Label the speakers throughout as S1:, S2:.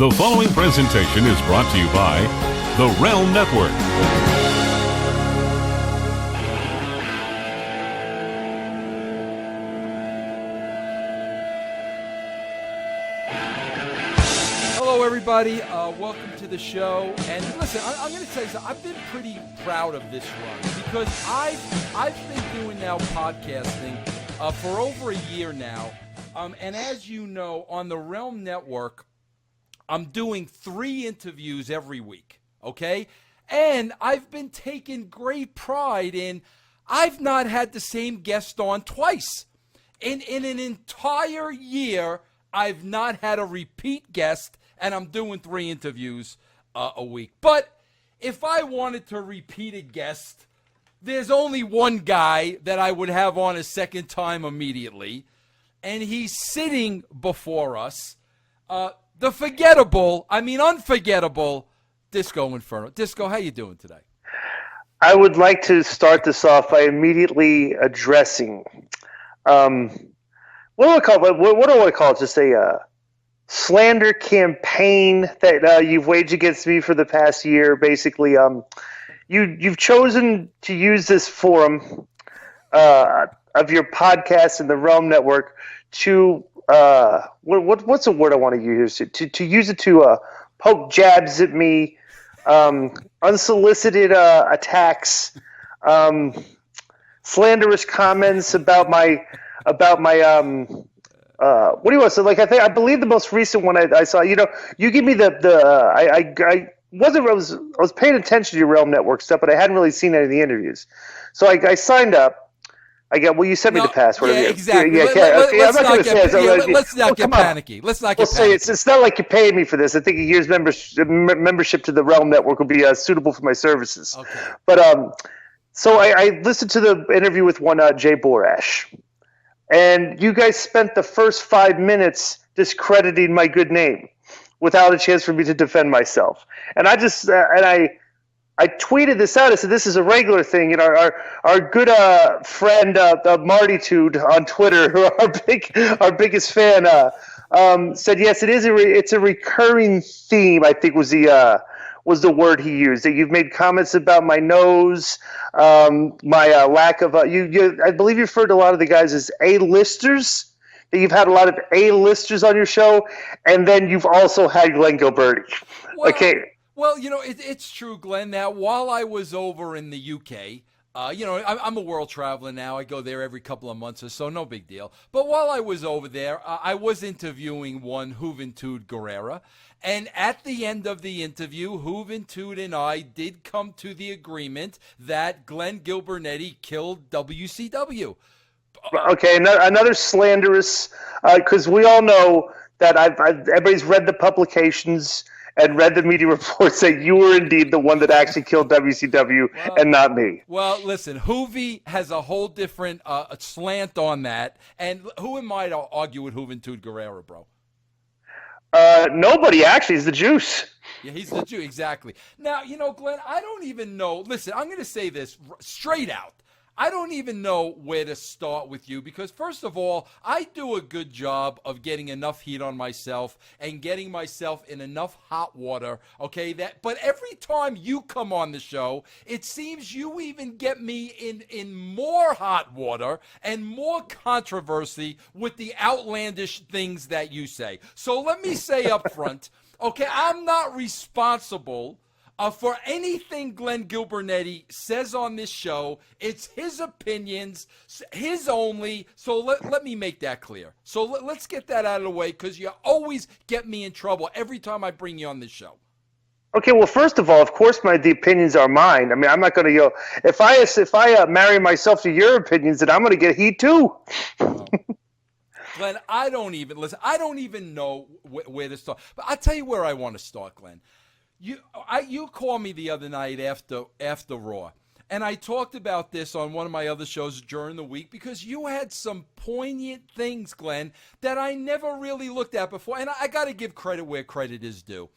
S1: The following presentation is brought to you by The Realm Network.
S2: Hello, everybody. Welcome to the show. And listen, I'm going to tell you something. I've been pretty proud of this run because I've been doing now podcasting for over a year now. And as you know, on the Realm Network, I'm doing 3 interviews every week, okay? And I've been taking great pride in I've not had the same guest on twice. In an entire year, I've not had a repeat guest, and I'm doing 3 interviews a week. But if I wanted to repeat a guest, there's only one guy that I would have on a second time immediately, and he's sitting before us. The unforgettable Disco Inferno. Disco, how you doing today?
S3: I would like to start this off by immediately addressing, what do I call it? What do I call it? Just a slander campaign that you've waged against me for the past year. Basically, you've chosen to use this forum of your podcast and the Realm Network to what's the word I want to use? To use it to poke jabs at me, unsolicited attacks, slanderous comments about my what do you want? So I believe the most recent one I saw. You give me I was paying attention to your Realm Network stuff, but I hadn't really seen any of the interviews. So I signed up. You sent me the password.
S2: Yeah, exactly. Let's not get panicky. Let's not get panicky.
S3: It's not like you're paying me for this. I think a year's membership to the Realm Network would be suitable for my services.
S2: Okay.
S3: But so I listened to the interview with one Jay Borash, and you guys spent the first 5 minutes discrediting my good name without a chance for me to defend myself. And I tweeted this out. I said, this is a regular thing. Our good friend Martytude on Twitter, who our biggest fan, said, yes, it's a recurring theme, I think was the word he used. That you've made comments about my nose, my lack of I believe you referred to a lot of the guys as A-listers. That you've had a lot of A-listers on your show, and then you've also had Glenn Gilbertti.
S2: Well,
S3: okay.
S2: Well, it's true, Glenn. Now, while I was over in the UK, I'm a world traveler now. I go there every couple of months or so, no big deal. But while I was over there, I was interviewing one Juventud Guerrera. And at the end of the interview, Juventud and I did come to the agreement that Glenn Gilbertti killed WCW.
S3: Okay, another slanderous, because we all know that everybody's read the publications and read the media reports that you were indeed the one that actually killed WCW and not me.
S2: Well, listen, Hoovy has a whole different slant on that. And who am I to argue with Juventud Guerrera, bro?
S3: Nobody, actually. He's the juice.
S2: Yeah, he's the Jew, exactly. Now, Glenn, I don't even know. Listen, I'm going to say this straight out. I don't even know where to start with you because, first of all, I do a good job of getting enough heat on myself and getting myself in enough hot water, okay? But every time you come on the show, it seems you even get me in more hot water and more controversy with the outlandish things that you say. So let me say up front, okay, I'm not responsible for anything Glenn Gilbertti says on this show. It's his opinions, his only. So let me make that clear. So let's get that out of the way because you always get me in trouble every time I bring you on this show.
S3: Okay, well, first of all, of course, the opinions are mine. I mean, I'm not going to if I marry myself to your opinions, then I'm going to get heat too.
S2: Glenn, I don't even know where to start. But I'll tell you where I want to start, Glenn. You called me the other night after Raw, and I talked about this on one of my other shows during the week because you had some poignant things, Glenn, that I never really looked at before, and I got to give credit where credit is due.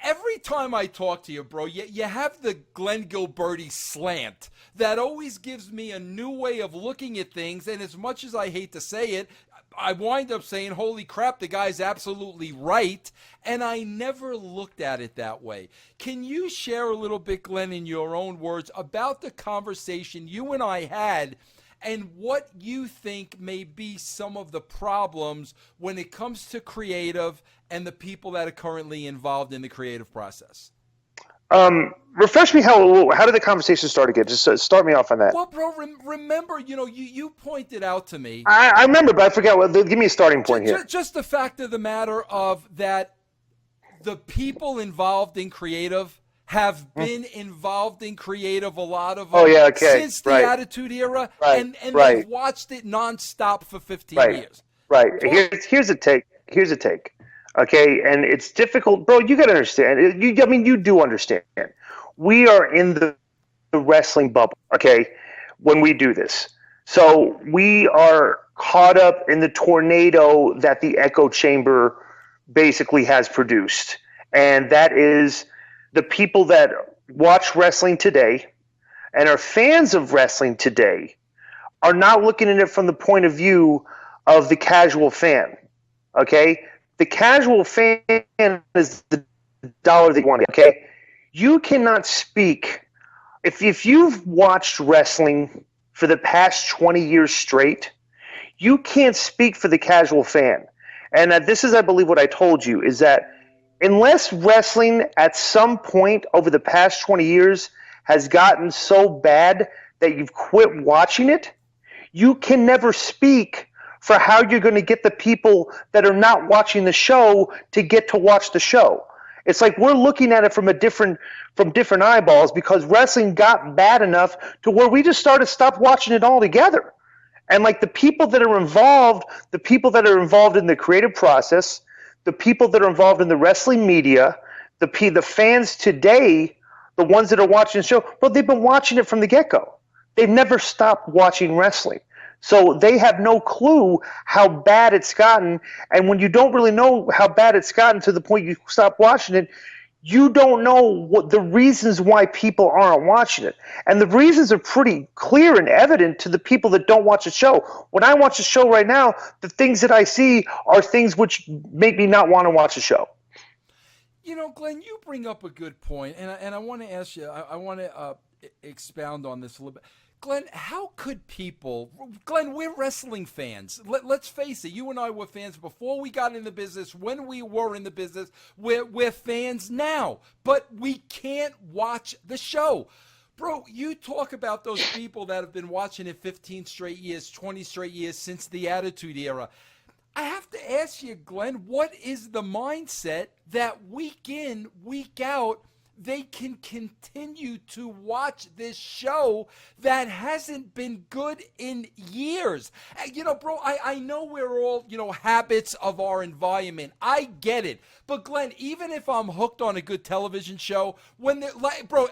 S2: Every time I talk to you, bro, you have the Glenn Gilbertti slant that always gives me a new way of looking at things, and as much as I hate to say it, I wind up saying, holy crap, the guy's absolutely right. And I never looked at it that way. Can you share a little bit, Glenn, in your own words, about the conversation you and I had and what you think may be some of the problems when it comes to creative and the people that are currently involved in the creative process?
S3: Refresh me, how did the conversation start again? Just start me off on that.
S2: Well, bro, remember, you pointed out to me.
S3: I remember, but I forgot. Give me a starting point here.
S2: Just the fact of the matter of that the people involved in creative have been involved in creative, a lot of them, since the Attitude Era, and they've watched it nonstop for 15 years.
S3: Right. Here's a take. Okay, and it's difficult, bro. You got to understand. You do understand. We are in the wrestling bubble, okay, when we do this. So we are caught up in the tornado that the echo chamber basically has produced. And that is the people that watch wrestling today and are fans of wrestling today are not looking at it from the point of view of the casual fan, okay? The casual fan is the dollar that you want, okay? You cannot speak. If you've watched wrestling for the past 20 years straight, you can't speak for the casual fan. And this is, I believe, what I told you, is that unless wrestling at some point over the past 20 years has gotten so bad that you've quit watching it, you can never speak for how you're going to get the people that are not watching the show to get to watch the show. It's like we're looking at it from different eyeballs because wrestling got bad enough to where we just stopped watching it altogether. And like the people that are involved in the creative process, the people that are involved in the wrestling media, the fans today, the ones that are watching the show, well, they've been watching it from the get-go. They've never stopped watching wrestling. So they have no clue how bad it's gotten. And when you don't really know how bad it's gotten to the point you stop watching it, you don't know what the reasons why people aren't watching it. And the reasons are pretty clear and evident to the people that don't watch the show. When I watch the show right now, the things that I see are things which make me not want to watch the show.
S2: Glenn, you bring up a good point, and I want to ask you, I want to expound on this a little bit. Glenn, how could people – Glenn, we're wrestling fans. Let's face it. You and I were fans before we got in the business. When we were in the business, we're fans now. But we can't watch the show. Bro, you talk about those people that have been watching it 15 straight years, 20 straight years since the Attitude Era. I have to ask you, Glenn, what is the mindset that week in, week out – they can continue to watch this show that hasn't been good in years? Bro, I know we're all, habits of our environment. I get it. But Glenn, even if I'm hooked on a good television show,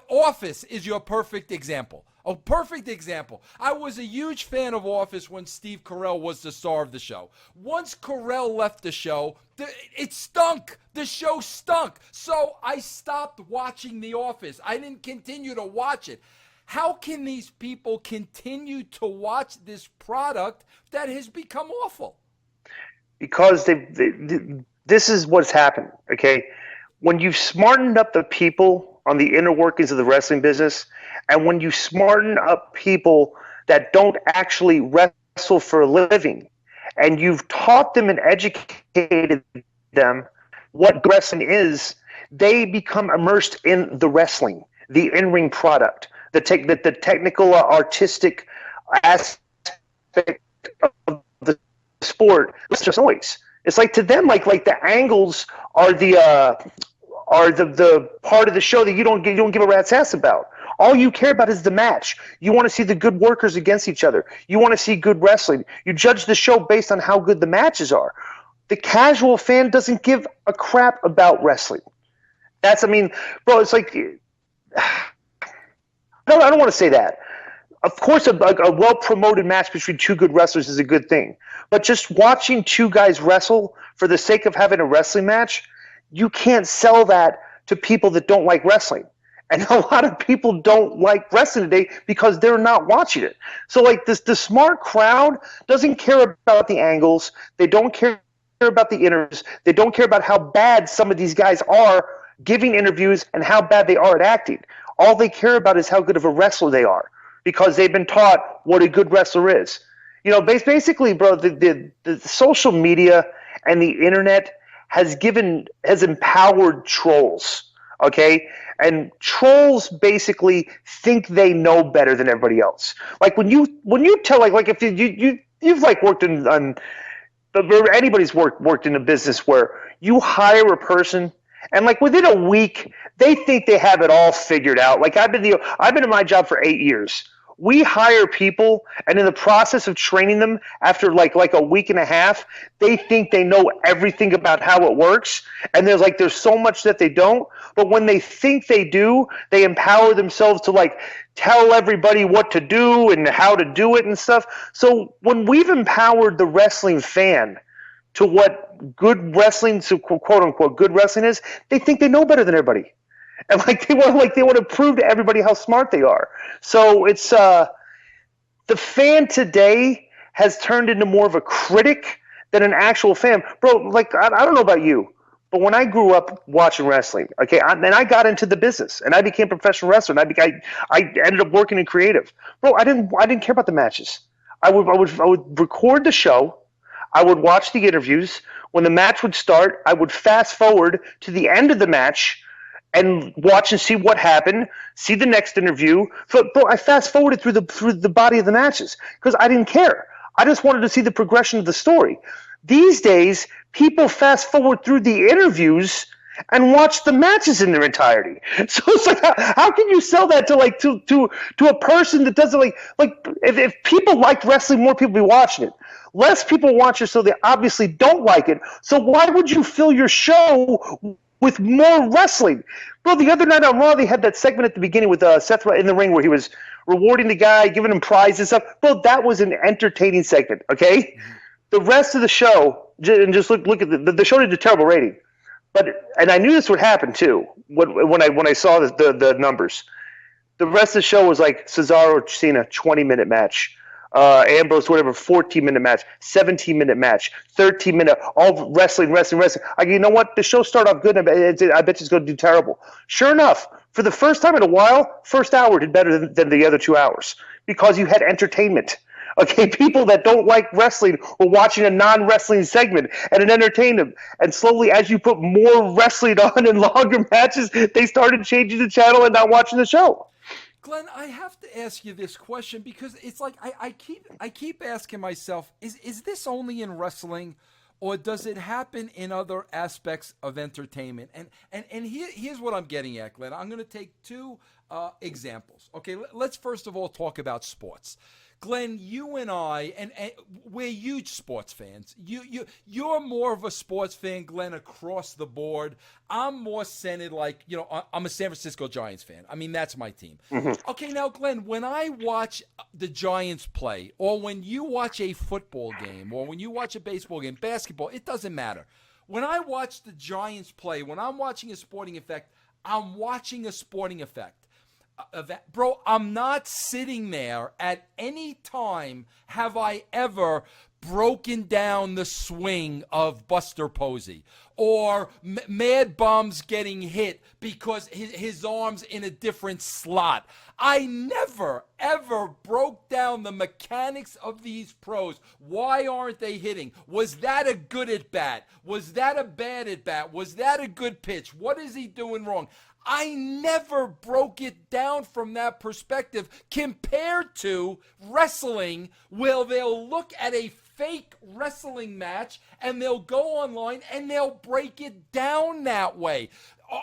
S2: Office is your perfect example. A perfect example. I was a huge fan of Office when Steve Carell was the star of the show. Once Carell left the show, it stunk. The show stunk. So I stopped watching The Office. I didn't continue to watch it. How can these people continue to watch this product that has become awful? Because
S3: this is what's happened, okay? When you've smartened up the people on the inner workings of the wrestling business, and when you smarten up people that don't actually wrestle for a living, and you've taught them and educated them what wrestling is, they become immersed in the wrestling, the in-ring product, the technical, artistic aspect of the sport. It's just noise. It's like to them, like the angles are the part of the show that you don't give a rat's ass about. All you care about is the match. You want to see the good workers against each other. You want to see good wrestling. You judge the show based on how good the matches are. The casual fan doesn't give a crap about wrestling. Bro, it's like, I don't want to say that. Of course, a well-promoted match between two good wrestlers is a good thing. But just watching two guys wrestle for the sake of having a wrestling match, you can't sell that to people that don't like wrestling. And a lot of people don't like wrestling today because they're not watching it. So like the smart crowd doesn't care about the angles. They don't care about the interviews. They don't care about how bad some of these guys are giving interviews and how bad they are at acting. All they care about is how good of a wrestler they are because they've been taught what a good wrestler is. You know, basically, bro, the social media and the internet has empowered trolls. Okay, and trolls basically think they know better than everybody else. Like when you tell like if you've like worked in anybody's worked in a business where you hire a person and like within a week they think they have it all figured out. Like I've been in my job for 8 years. We hire people, and in the process of training them, after like a week and a half, they think they know everything about how it works. And there's so much that they don't. But when they think they do, they empower themselves to like tell everybody what to do and how to do it and stuff. So when we've empowered the wrestling fan to what good wrestling, so quote unquote good wrestling is, they think they know better than everybody. And they want to prove to everybody how smart they are. So it's the fan today has turned into more of a critic than an actual fan, bro. Like I don't know about you, but when I grew up watching wrestling, okay, and I got into the business and I became a professional wrestler, and I ended up working in creative, bro. I didn't care about the matches. I would record the show. I would watch the interviews. When the match would start, I would fast forward to the end of the match and watch and see what happened, see the next interview. But bro, I fast forwarded through the body of the matches because I didn't care. I just wanted to see the progression of the story. These days, people fast forward through the interviews and watch the matches in their entirety. So it's like, how can you sell that to a person that doesn't like if people like wrestling, more people be watching it. Less people watch it, so they obviously don't like it. So why would you fill your show with more wrestling? Bro, the other night on Raw, they had that segment at the beginning with Seth in the ring where he was rewarding the guy, giving him prizes and stuff. Bro, that was an entertaining segment, okay? Mm-hmm. The rest of the show, and just look at the show did a terrible rating. And I knew this would happen too when I saw the numbers. The rest of the show was like Cesaro, Cena, 20-minute match. Ambrose, whatever, 14-minute match, 17-minute match, 13-minute, all wrestling. You know what? The show started off good, and I bet it's going to do terrible. Sure enough, for the first time in a while, first hour did better than the other 2 hours because you had entertainment. Okay, people that don't like wrestling were watching a non-wrestling segment, and it entertained them. And slowly, as you put more wrestling on and longer matches, they started changing the channel and not watching the show.
S2: Glenn, I have to ask you this question because it's like I keep asking myself, is this only in wrestling, or does it happen in other aspects of entertainment? And here's what I'm getting at, Glenn. I'm going to take two examples. Okay, let's first of all talk about sports. Glenn, you and I, and we're huge sports fans. You're more of a sports fan, Glenn, across the board. I'm more centered, I'm a San Francisco Giants fan. I mean, that's my team. Mm-hmm. Okay, now, Glenn, when I watch the Giants play, or when you watch a football game, or when you watch a baseball game, basketball, it doesn't matter. When I watch the Giants play, when I'm watching a sporting effect, I'm watching a sporting effect. Bro, I'm not sitting there at any time have I ever broken down the swing of Buster Posey or Mad Bum's getting hit because his arm's in a different slot. I never, ever broke down the mechanics of these pros. Why aren't they hitting? Was that a good at bat? Was that a bad at bat? Was that a good pitch? What is he doing wrong? I never broke it down from that perspective compared to wrestling, where they'll look at a fake wrestling match and they'll go online and they'll break it down that way.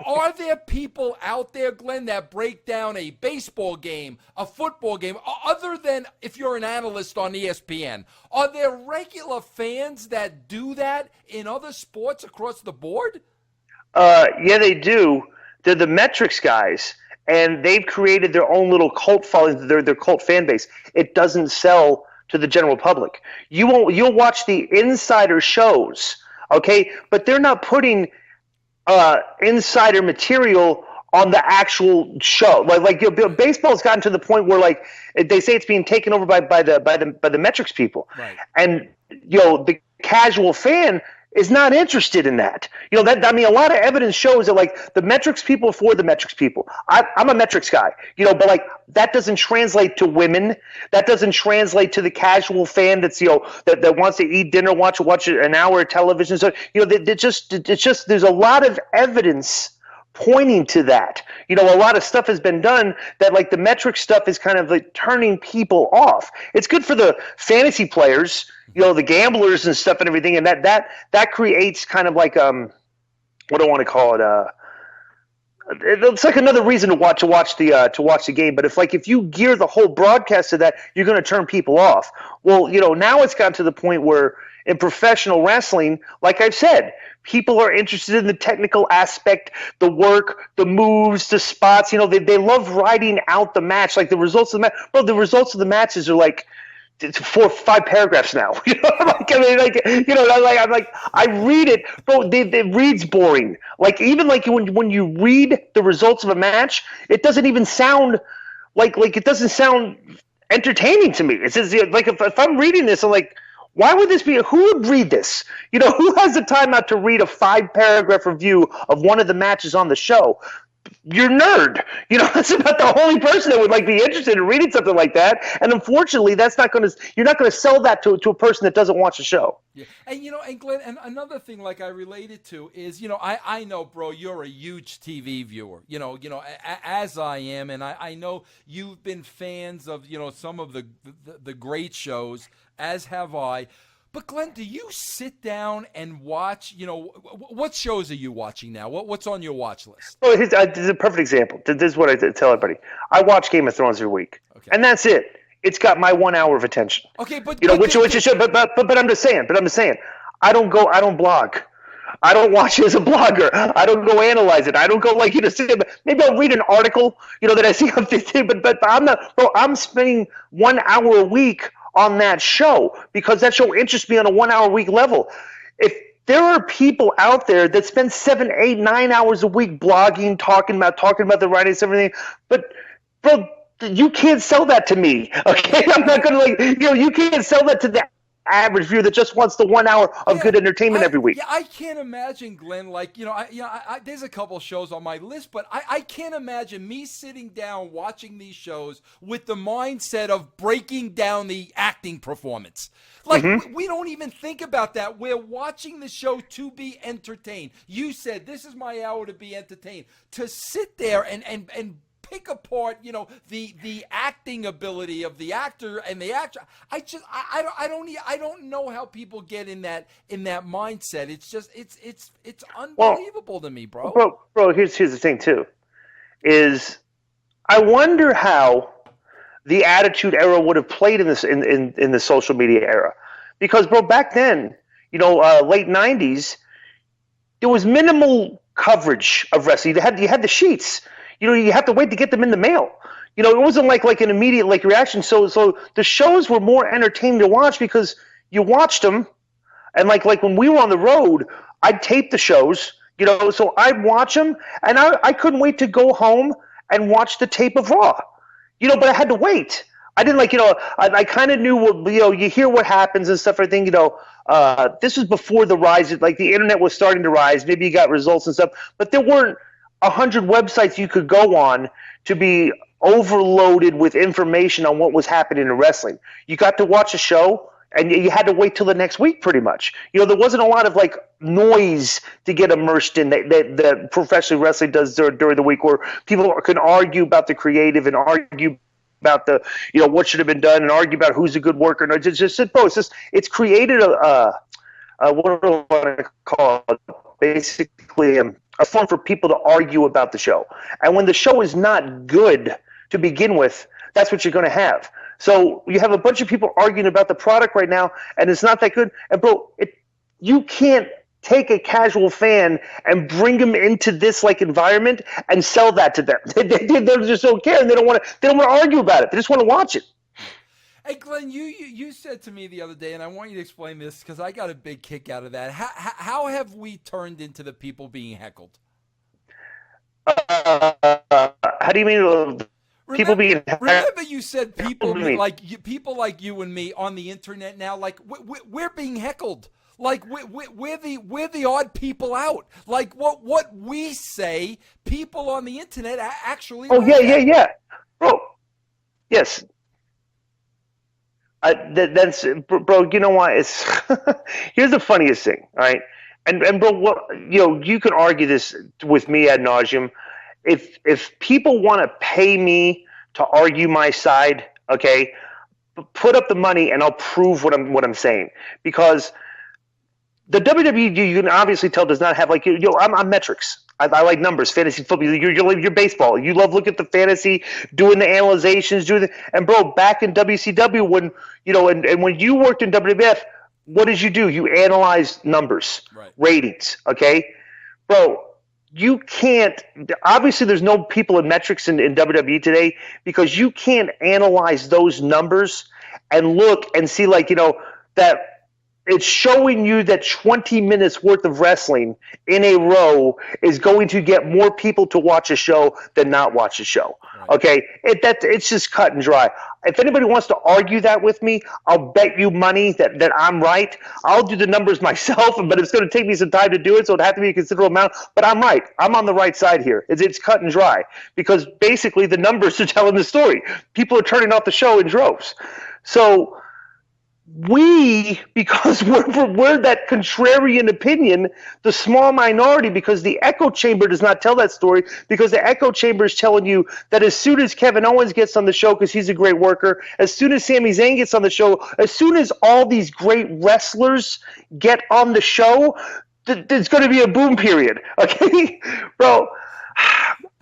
S2: Are there people out there, Glenn, that break down a baseball game, a football game, other than if you're an analyst on ESPN? Are there regular fans that do that in other sports across the board?
S3: Yeah, they do. They're the metrics guys, and they've created their own little cult following, their cult fan base. It doesn't sell to the general public. You'll watch the insider shows, okay, but they're not putting insider material on the actual show. Baseball's gotten to the point where like they say it's being taken over by the metrics people,
S2: right?
S3: And the casual fan is not interested in that. A lot of evidence shows that like the metrics people are for the metrics people. I'm a metrics guy, but like that doesn't translate to women. That doesn't translate to the casual fan that's that wants to eat dinner, watch an hour of television. So it's just there's a lot of evidence pointing to that. A lot of stuff has been done that like the metric stuff is kind of like turning people off. It's good for the fantasy players, the gamblers and stuff and everything, and that creates kind of like what do I want to call it? It's like another reason to watch the game. But if you gear the whole broadcast to that, you're going to turn people off. Well, now it's gotten to the point where in professional wrestling, like I've said, people are interested in the technical aspect, the work, the moves, the spots. They love writing out the match, like the results of the match. Bro, the results of the matches are like 4 or 5 paragraphs now. I read it, bro. It reads boring. Like even like when you read the results of a match, it doesn't even sound like it doesn't sound entertaining to me. It says like if I'm reading this, I'm like, why would this be? Who would read this? Who has the time out to read a 5-paragraph review of one of the matches on the show? You're a nerd. That's about the only person that would like be interested in reading something like that. And unfortunately, you're not going to sell that to a person that doesn't watch the show.
S2: Yeah. And and Glenn, and another thing like I related to is, I know, bro, you're a huge TV viewer, as I am, and I know you've been fans of, some of the great shows, as have I. But Glenn, do you sit down and watch? What shows are you watching now? What's on your watch list?
S3: Oh, this is a perfect example. This is what I tell everybody. I watch Game of Thrones every week, and that's it. It's got my 1 hour of attention.
S2: Okay, but
S3: which it should. But I'm just saying. I don't blog. I don't watch it as a blogger. I don't go analyze it. I don't go maybe I'll read an article, that I see on TV. But I'm not. Bro, I'm spending 1 hour a week on that show because that show interests me on a 1 hour a week level. If there are people out there that spend 7, 8, 9 hours a week blogging, talking about the writings, everything, but bro, you can't sell that to me. Okay, I'm not gonna you can't sell that to the average viewer that just wants the 1 hour of good entertainment every week.
S2: Yeah, I can't imagine, Glenn, there's a couple shows on my list, but I can't imagine me sitting down watching these shows with the mindset of breaking down the acting performance. We don't even think about that. We're watching the show to be entertained. You said, this is my hour to be entertained. To sit there and pick apart, the acting ability of the actor and the actor. I don't know how people get in that mindset. It's just it's unbelievable to me, bro.
S3: Bro, here's the thing too, is I wonder how the Attitude Era would have played in this in the social media era, because bro, back then, late '90s, there was minimal coverage of wrestling. You had the sheets. You have to wait to get them in the mail. It wasn't like an immediate reaction. So the shows were more entertaining to watch because you watched them, and like when we were on the road, I'd tape the shows. So I'd watch them, and I couldn't wait to go home and watch the tape of Raw. But I had to wait. I didn't I kind of knew what you hear what happens and stuff. I think this was before the rise. The internet was starting to rise. Maybe you got results and stuff, but there weren't 100 websites you could go on to be overloaded with information on what was happening in wrestling. You got to watch a show, and you had to wait till the next week pretty much. There wasn't a lot of noise to get immersed in that professional wrestling does during the week, where people can argue about the creative and argue about the what should have been done and argue about who's a good worker. No, it's created a what do I want to call it? Basically a form for people to argue about the show. And when the show is not good to begin with, that's what you're going to have. So you have a bunch of people arguing about the product right now, and it's not that good. And bro, you can't take a casual fan and bring them into this environment and sell that to them. They just don't care, and they don't want to argue about it. They just want to watch it.
S2: Hey, Glenn, you said to me the other day, and I want you to explain this because I got a big kick out of that. How have we turned into the people being heckled?
S3: How do you mean people being?
S2: Remember, you said people like you and me on the internet now. Like we're being heckled. Like we're the odd people out. Like what we say, people on the internet actually.
S3: Oh yeah, bro. Yes. That's bro. You know what? It's here's the funniest thing. All right, and bro, what you can argue this with me ad nauseum. If people want to pay me to argue my side, okay, put up the money and I'll prove what I'm saying. Because the WWE, you can obviously tell, does not have like I'm metrics. I like numbers, fantasy football. You're baseball. You love looking at the fantasy, doing the analyzations, and bro, back in WCW when and when you worked in WWF, what did you do? You analyzed numbers, right. Ratings, okay, bro. You can't. Obviously, there's no people in metrics in WWE today because you can't analyze those numbers and look and see that. It's showing you that 20 minutes worth of wrestling in a row is going to get more people to watch a show than not watch a show. Right. Okay, it's just cut and dry. If anybody wants to argue that with me, I'll bet you money that I'm right. I'll do the numbers myself, but it's going to take me some time to do it, so it'd have to be a considerable amount. But I'm right. I'm on the right side here. It's cut and dry because basically the numbers are telling the story. People are turning off the show in droves. So because we're that contrarian opinion, the small minority, because the echo chamber does not tell that story, because the echo chamber is telling you that as soon as Kevin Owens gets on the show, because he's a great worker, as soon as Sami Zayn gets on the show, as soon as all these great wrestlers get on the show, there's going to be a boom period, okay? Bro,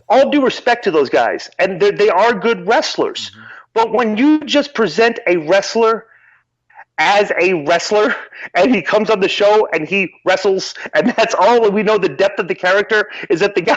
S3: all due respect to those guys, and they are good wrestlers, but when you just present a wrestler as a wrestler, and he comes on the show and he wrestles, and that's all we know. The depth of the character is that the guy,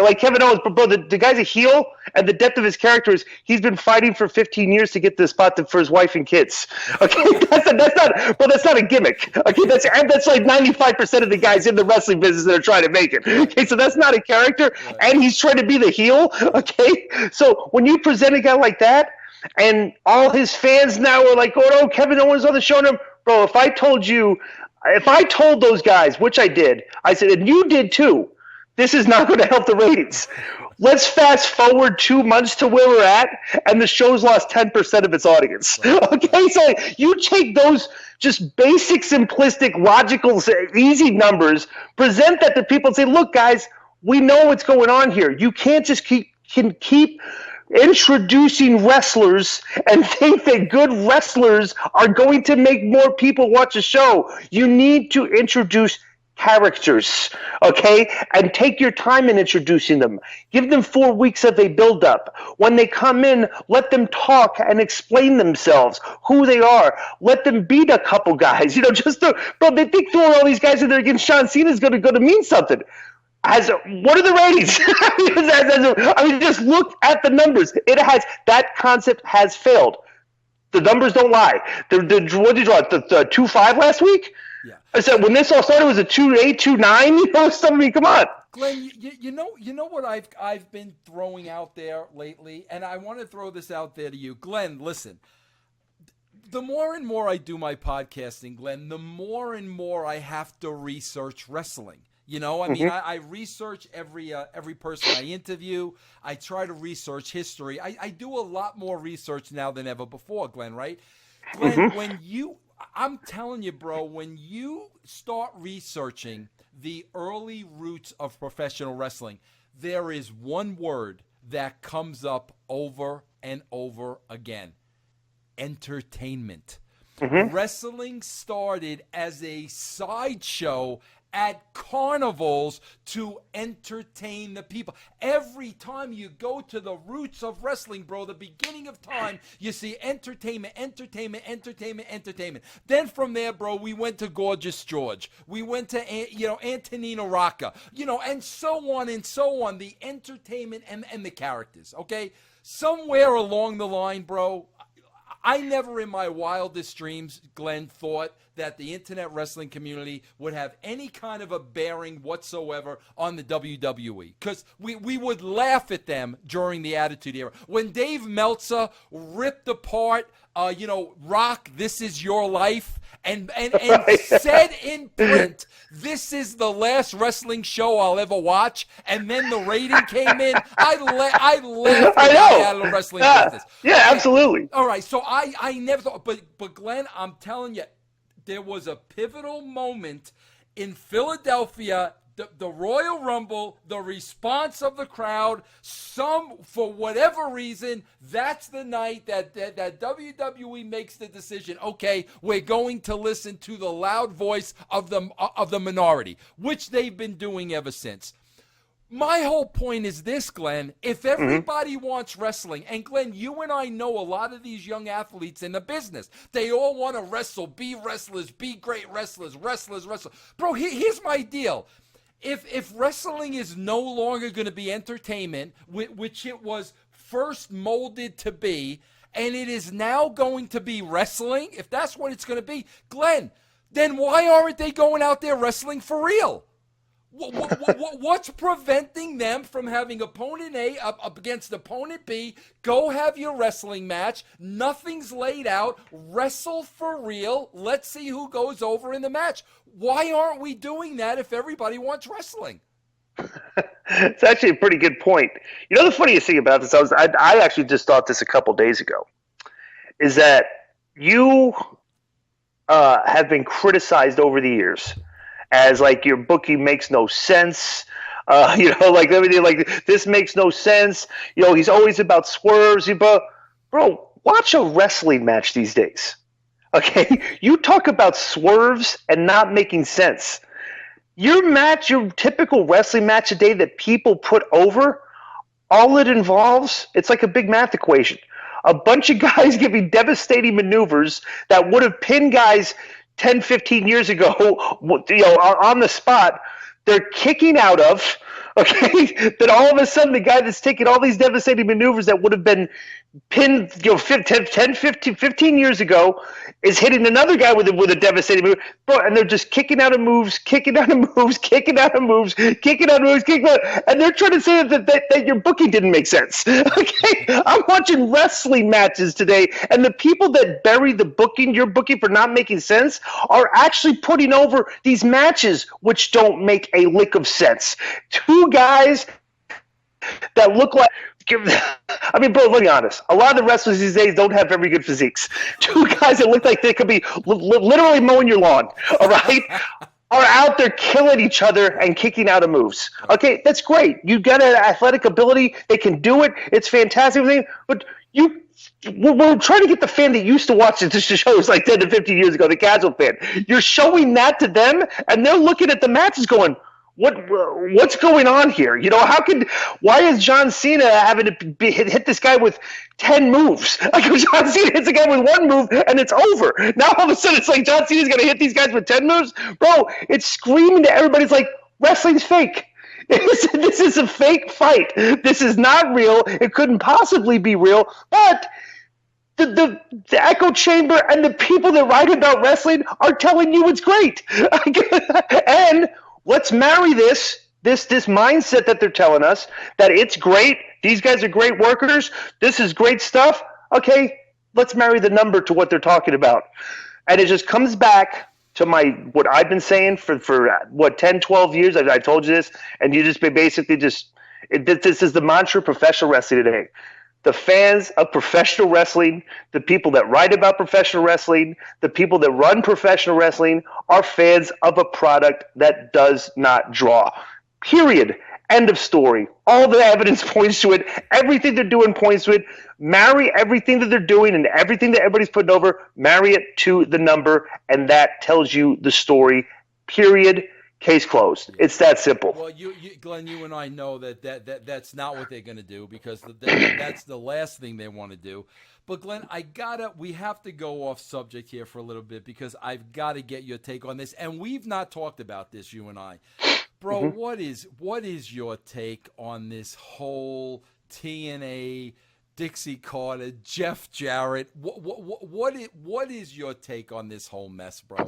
S3: like Kevin Owens, bro, the guy's a heel, and the depth of his character is he's been fighting for 15 years to get this spot for his wife and kids. Okay, that's not a gimmick. Okay, that's like 95% of the guys in the wrestling business that are trying to make it. Okay, so that's not a character, and he's trying to be the heel. Okay, so when you present a guy like that, and all his fans now are like, oh, no, Kevin Owens on the show. Bro, if I told those guys, which I did, I said, and you did too, this is not going to help the ratings. Let's fast forward 2 months to where we're at, and the show's lost 10% of its audience. Okay, so you take those just basic, simplistic, logical, easy numbers, present that to people and say, look, guys, we know what's going on here. You can't just keep introducing wrestlers and think that good wrestlers are going to make more people watch a show. You need to introduce characters, okay? And take your time in introducing them. Give them 4 weeks of a build-up. When they come in, let them talk and explain themselves, who they are. Let them beat a couple guys. Bro, they think throwing all these guys in there against John Cena is going to mean something. What are the ratings? I mean, just look at the numbers. That concept has failed. The numbers don't lie. What did you draw? The 2.5 last week? Yeah. I said when this all started, it was a 2.8, 2.9. I mean, come on.
S2: Glenn, you know what I've been throwing out there lately, and I want to throw this out there to you, Glenn. Listen. The more and more I do my podcasting, Glenn, the more and more I have to research wrestling. I research every person I interview. I try to research history. I do a lot more research now than ever before, Glenn, right? Glenn, I'm telling you, bro, when you start researching the early roots of professional wrestling, there is one word that comes up over and over again: entertainment. Wrestling started as a sideshow at carnivals to entertain the people. Every time you go to the roots of wrestling, bro, the beginning of time, you see entertainment. Then from there, bro, we went to Gorgeous George. We went to, Antonino Rocca, and so on and so on. The entertainment and the characters, okay? Somewhere along the line, bro, I never in my wildest dreams, Glenn, thought that the internet wrestling community would have any kind of a bearing whatsoever on the WWE, because we would laugh at them during the Attitude Era. When Dave Meltzer ripped apart, Rock, This Is Your Life, and said in print, this is the last wrestling show I'll ever watch, and then the rating came in, I laughed out of the wrestling business.
S3: Yeah, absolutely.
S2: All right, so I never thought, but Glenn, I'm telling you, there was a pivotal moment in Philadelphia, the Royal Rumble, the response of the crowd, for whatever reason, that's the night that WWE makes the decision, okay, we're going to listen to the loud voice of the minority, which they've been doing ever since. My whole point is this, Glenn. If everybody wants wrestling, and Glenn, you and I know a lot of these young athletes in the business. They all want to wrestle, be wrestlers, be great wrestlers. Bro, here's my deal. If wrestling is no longer going to be entertainment, which it was first molded to be, and it is now going to be wrestling, if that's what it's going to be, Glenn, then why aren't they going out there wrestling for real? What's preventing them from having opponent A up against opponent B? Go have your wrestling match. Nothing's laid out. Wrestle for real. Let's see who goes over in the match. Why aren't we doing that if everybody wants wrestling?
S3: It's actually a pretty good point. You know, the funniest thing about this, I actually just thought this a couple days ago, is that you have been criticized over the years as like your booking makes no sense. Like everything, like this makes no sense. He's always about swerves. Bro, watch a wrestling match these days. Okay, you talk about swerves and not making sense. Your typical wrestling match today that people put over, all it involves, it's like a big math equation. A bunch of guys giving devastating maneuvers that would have pinned guys 10, 15 years ago, on the spot, they're kicking out of, okay? Then all of a sudden, the guy that's taking all these devastating maneuvers that would have been pinned 10, 15 years ago is hitting another guy with a devastating move. Bro, and they're just kicking out of moves, and they're trying to say that your booking didn't make sense. Okay? I'm watching wrestling matches today, and the people that bury your booking for not making sense are actually putting over these matches which don't make a lick of sense. Two guys that look like I mean, bro, let's be honest. A lot of the wrestlers these days don't have very good physiques. Two guys that look like they could be literally mowing your lawn, all right, are out there killing each other and kicking out of moves. Okay, that's great. You got an athletic ability. They can do it. It's fantastic. But we're trying to get the fan that used to watch the shows like 10 to 15 years ago, the casual fan. You're showing that to them, and they're looking at the matches going, what's going on here? Why is John Cena having to hit this guy with 10 moves? Like John Cena hits a guy with one move and it's over. Now all of a sudden it's like John Cena's going to hit these guys with 10 moves? Bro, it's screaming to everybody. It's like, wrestling's fake. This is a fake fight. This is not real. It couldn't possibly be real. But the echo chamber and the people that write about wrestling are telling you it's great. And let's marry this mindset that they're telling us that it's great. These guys are great workers. This is great stuff. Okay, let's marry the number to what they're talking about. And it just comes back to what I've been saying for 10, 12 years. I've told you this, and you just basically this is the mantra of professional wrestling today. The fans of professional wrestling, the people that write about professional wrestling, the people that run professional wrestling are fans of a product that does not draw. Period. End of story. All the evidence points to it. Everything they're doing points to it. Marry everything that they're doing and everything that everybody's putting over, marry it to the number, and that tells you the story. Period. Case closed. It's that simple.
S2: Well, Glenn, you and I know that's not what they're going to do, because that's the last thing they want to do. But Glenn, we have to go off subject here for a little bit, because I've got to get your take on this, and we've not talked about this, you and I. Bro, what is your take on this whole TNA Dixie Carter, Jeff Jarrett. What is your take on this whole mess, bro?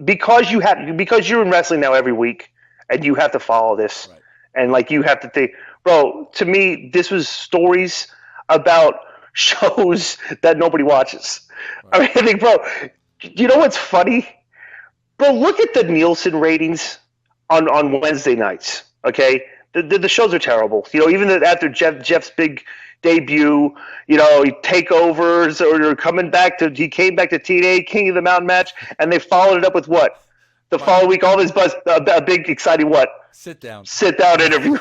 S3: Because you're in wrestling now every week, and you have to follow this,
S2: right.
S3: And like you have to think, bro. To me, this was stories about shows that nobody watches. Right. I mean, I think, bro. You know what's funny, bro? Look at the Nielsen ratings on Wednesday nights. Okay, the shows are terrible. You know, even after Jeff's big debut, you know, takeovers or coming back he came back to TNA, King of the Mountain match, and they followed it up with what? The following week, all this buzz, a big exciting what?
S2: Sit down
S3: interview.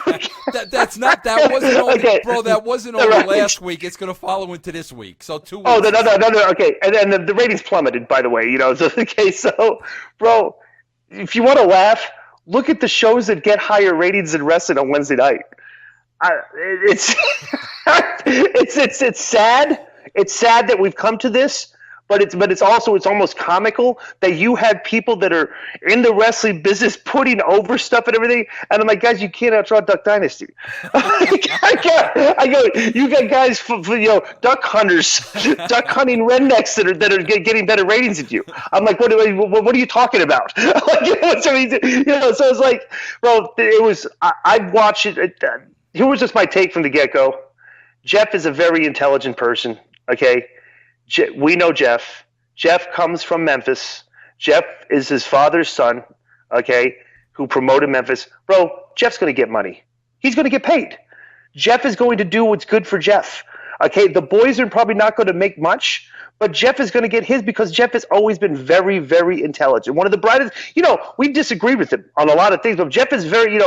S2: that wasn't only, okay. Bro. That wasn't only last week. It's going to follow into this week. So 2 weeks.
S3: Oh no. Okay, and the ratings plummeted. By the way, you know. So okay, so bro, if you want to laugh, look at the shows that get higher ratings than wrestling on Wednesday night. It's it's sad. It's sad that we've come to this, but it's also almost comical that you have people that are in the wrestling business putting over stuff and everything. And I'm like, guys, you can't outdraw Duck Dynasty. I go, you got guys, duck hunters, duck hunting rednecks that are getting better ratings than you. I'm like, what are you talking about? So it's like, bro, I've watched it. Here was just my take from the get-go. Jeff is a very intelligent person, okay? We know Jeff. Jeff comes from Memphis. Jeff is his father's son, okay, who promoted Memphis. Bro, Jeff's going to get money. He's going to get paid. Jeff is going to do what's good for Jeff, okay? The boys are probably not going to make much, but Jeff is going to get his because Jeff has always been very, very intelligent. One of the brightest, we disagree with him on a lot of things, but Jeff is very,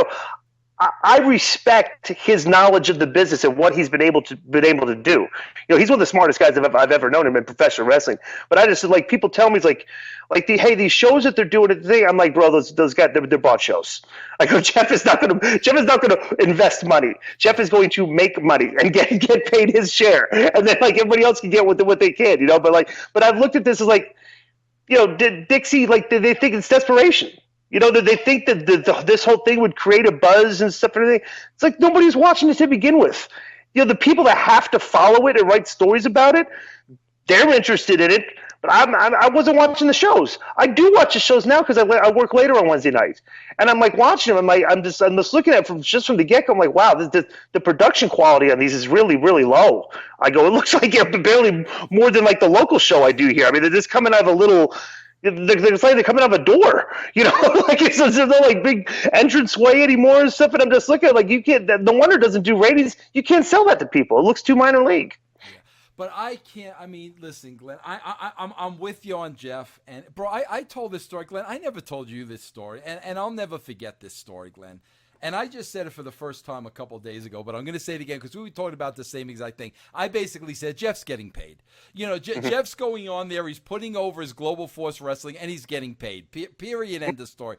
S3: I respect his knowledge of the business and what he's been able to do. He's one of the smartest guys I've ever known him in professional wrestling. But I just like people tell me these shows that they're doing today. I'm like, bro, those guys they're bought shows. I go, Jeff is not going to invest money. Jeff is going to make money and get paid his share, and then like everybody else can get what they can. But I've looked at this as like, Dixie, like they think it's desperation. That they think that this whole thing would create a buzz and stuff and everything. It's like nobody's watching this to begin with. The people that have to follow it and write stories about it, they're interested in it. But I wasn't watching the shows. I do watch the shows now because I work later on Wednesday nights, and I'm like watching them. I'm just looking at it from the get go. I'm like, wow, the production quality on these is really, really low. I go, it looks like barely more than like the local show I do here. I mean, they're just coming out of a little. It's like they're coming out of a door, like there's no like big entrance way anymore and stuff. And I'm just looking at like you can't. No wonder it doesn't do ratings. You can't sell that to people. It looks too minor league.
S2: Yeah. But I can't. I mean, listen, Glenn. I'm with you on Jeff. And bro, I told this story, Glenn. I never told you this story, and I'll never forget this story, Glenn. And I just said it for the first time a couple of days ago, but I'm going to say it again because we talked about the same exact thing. I basically said Jeff's getting paid. Jeff's going on there. He's putting over his Global Force Wrestling, and he's getting paid. Period. End of story.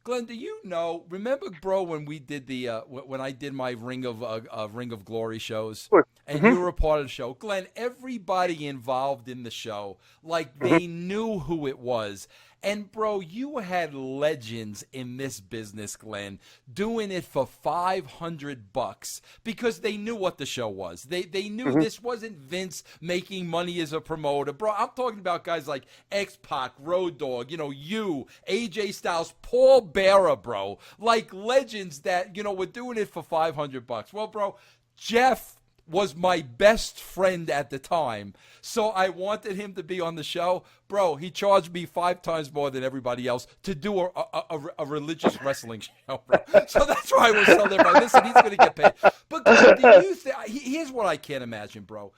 S2: Glenn, do you know? Remember, bro, when we did when I did my Ring of Glory shows, and you were a part of the show, Glenn? Everybody involved in the show, like they knew who it was. And, bro, you had legends in this business, Glenn, doing it for $500 because they knew what the show was. They knew this wasn't Vince making money as a promoter. Bro, I'm talking about guys like X-Pac, Road Dogg, you, AJ Styles, Paul Bearer, bro. Like legends that, were doing it for $500. Well, bro, Jeff was my best friend at the time, so I wanted him to be on the show. Bro, he charged me 5 times more than everybody else to do a religious wrestling show, bro. So that's why I was telling everybody, listen, he's going to get paid. But Glenn, do you think, here's what I can't imagine, bro.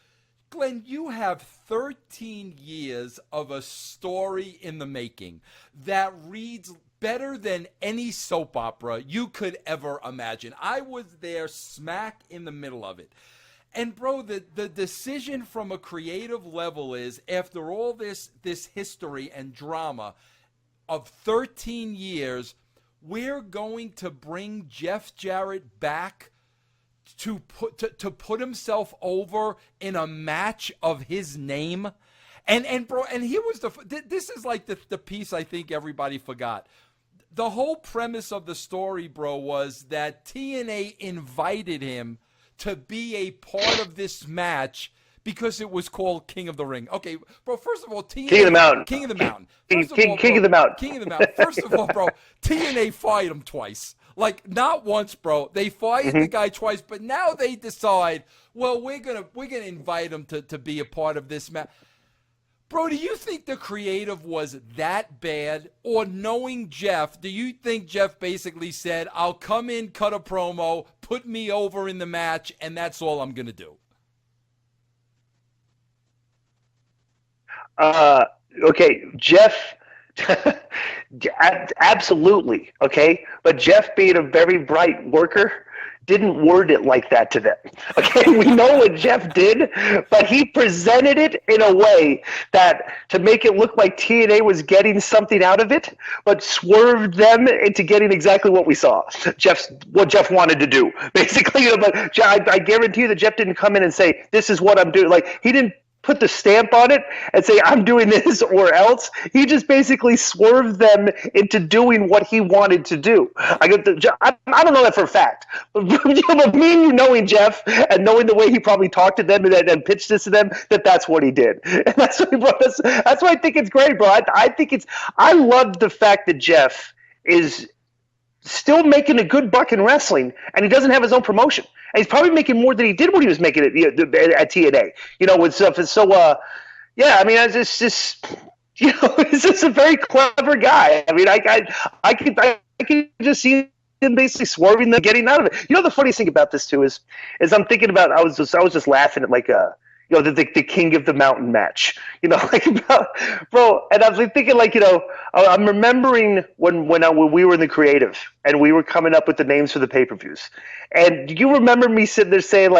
S2: Glenn, you have 13 years of a story in the making that reads better than any soap opera you could ever imagine. I was there smack in the middle of it. And, bro, the decision from a creative level is, after all this history and drama of 13 years, we're going to bring Jeff Jarrett back to put himself over in a match of his name. And bro, and here was this is like the piece I think everybody forgot. the whole premise of the story, bro, was that TNA invited him to be a part of this match because it was called King of the Ring. Okay, bro, first of all, TNA...
S3: King of the Mountain.
S2: King of the Mountain.
S3: King of the Mountain.
S2: King of the Mountain. First of all, bro, TNA fired him twice. Like, not once, bro. They fired the guy twice, but now they decide, well, we're gonna invite him to be a part of this match. Bro, do you think the creative was that bad? Or knowing Jeff, do you think Jeff basically said, I'll come in, cut a promo, put me over in the match, and that's all I'm going to do?
S3: Okay, Jeff, absolutely, okay? But Jeff, being a very bright worker, didn't word it like that to them. Okay, we know what Jeff did, but he presented it in a way that to make it look like TNA was getting something out of it, but swerved them into getting exactly what we saw. What Jeff wanted to do, basically. But I guarantee you that Jeff didn't come in and say, "This is what I'm doing." Like, he didn't put the stamp on it and say, I'm doing this or else. He just basically swerved them into doing what he wanted to do. I don't know that for a fact, but me and you knowing Jeff and knowing the way he probably talked to them and pitched this to them, that's what he did. And that's what he brought us. That's why I think it's great, bro. I love the fact that Jeff is still making a good buck in wrestling, and he doesn't have his own promotion. And he's probably making more than he did when he was making it at TNA. With stuff. So, yeah, I mean, it's just, he's just a very clever guy. I mean, I can just see him basically swerving them, getting out of it. The funniest thing about this too is I'm thinking about, I was just laughing at the King of the Mountain match, bro. And I was thinking, I'm remembering when we were in the creative and we were coming up with the names for the pay-per-views. And do you remember me sitting there saying,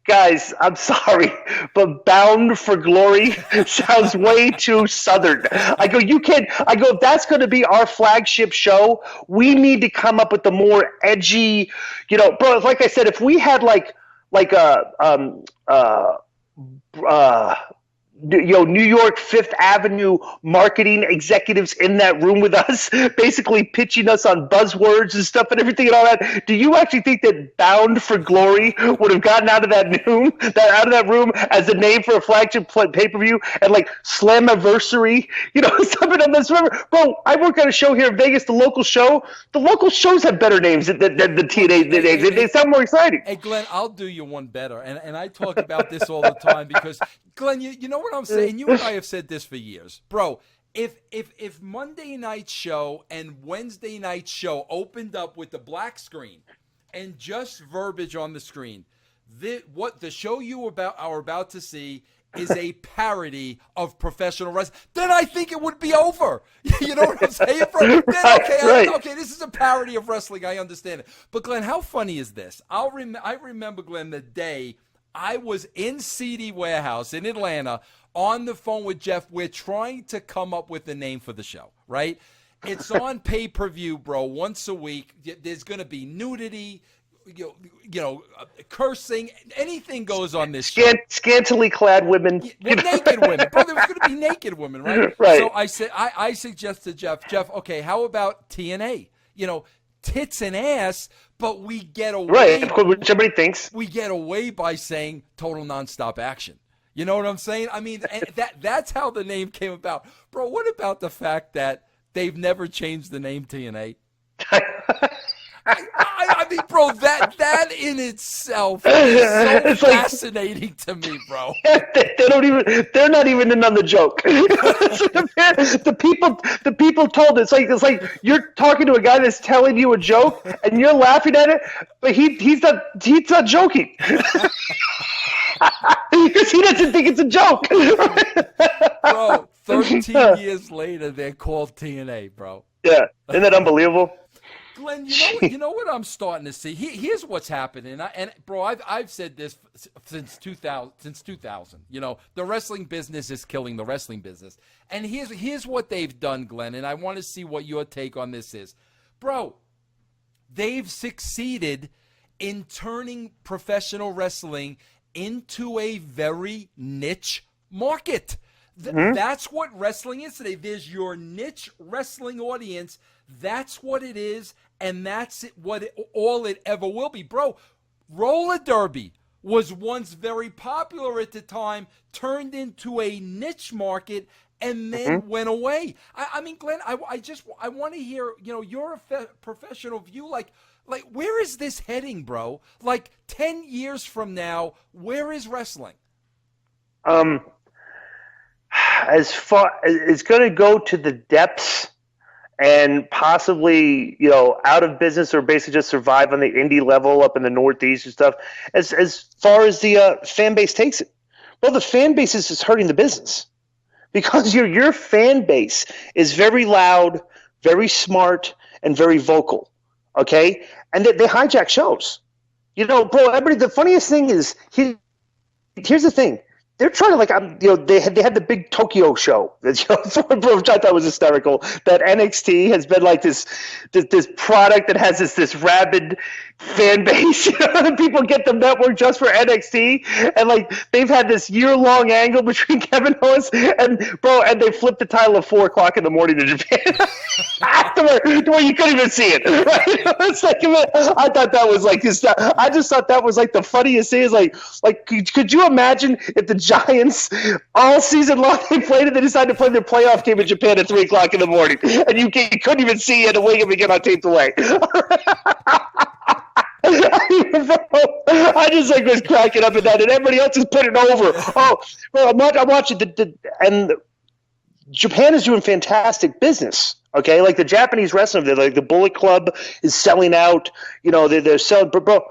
S3: guys, I'm sorry, but Bound for Glory sounds way too Southern. I go, if that's going to be our flagship show, we need to come up with the more edgy, bro, like I said, if we had New York Fifth Avenue marketing executives in that room with us, basically pitching us on buzzwords and stuff and everything and all that. Do you actually think that Bound for Glory would have gotten out of that room as the name for a flagship pay-per-view and Slammiversary, something on this? Remember, bro, I work on a show here in Vegas, the local show. The local shows have better names than the TNA names. They sound more exciting.
S2: Hey, Glenn, I'll do you one better, and I talk about this all the time because, Glenn, you know what I'm saying? You and I have said this for years. Bro, if Monday night show and Wednesday night show opened up with the black screen and just verbiage on the screen, what the show you are about to see is a parody of professional wrestling, then I think it would be over. You know what I'm saying, bro? Then, okay, this is a parody of wrestling. I understand it. But, Glenn, how funny is this? I remember, Glenn, the day I was in CD Warehouse in Atlanta on the phone with Jeff. We're trying to come up with a name for the show, right? It's on pay-per-view, bro, once a week. There's going to be nudity, cursing. Anything goes on this show.
S3: Scantily clad women.
S2: Naked women. Bro, there was going to be naked women, right?
S3: Right.
S2: So I suggested Jeff, okay, how about TNA? Tits and ass, but we get away.
S3: Right, of course, which everybody thinks.
S2: We get away by saying total nonstop action. You know what I'm saying? I mean, that's how the name came about. Bro, what about the fact that they've never changed the name TNA? I mean, bro, that in itself is so fascinating to me, bro.
S3: They're not even in on the joke. the people told it. It's like you're talking to a guy that's telling you a joke and you're laughing at it, but he's not joking. Because he doesn't think it's a joke.
S2: Bro, 13 years later, they're called TNA, bro.
S3: Yeah, isn't that unbelievable?
S2: Glenn, you know what I'm starting to see? Here's what's happening, and bro, I've said this since 2000. The wrestling business is killing the wrestling business, and here's what they've done, Glenn, and I want to see what your take on this is, bro. They've succeeded in turning professional wrestling into a very niche market. That's what wrestling is today. There's your niche wrestling audience. That's what it is, and that's all it ever will be. Bro, roller derby was once very popular at the time, turned into a niche market, and then went away. I mean, Glenn, I want to hear, your professional view. Like, where is this heading, bro? Like, 10 years from now, where is wrestling?
S3: As far it's going to go to the depths and possibly, out of business or basically just survive on the indie level up in the Northeast and stuff. As far as the fan base takes it, well, the fan base is just hurting the business because your fan base is very loud, very smart, and very vocal. Okay, and they hijack shows. Bro, everybody. The funniest thing is here's the thing. They're trying to they had the big Tokyo show, which I thought was hysterical. That NXT has been like this product that has this rabid fan base. People get the network just for NXT, and they've had this year-long angle between Kevin Owens and they flipped the title at 4:00 in the morning in Japan. to where you couldn't even see it. Right? It's I thought that was I just thought that was the funniest thing. Is could you imagine if the Giants all season long they played it, they decided to play their playoff game in Japan at 3:00 in the morning, and you couldn't even see it and wake up again on tape delay. I just was cracking up at that, and everybody else is putting over. Oh, well, I'm watching and Japan is doing fantastic business. Okay, the Japanese wrestling, the Bullet Club is selling out. They're selling, bro.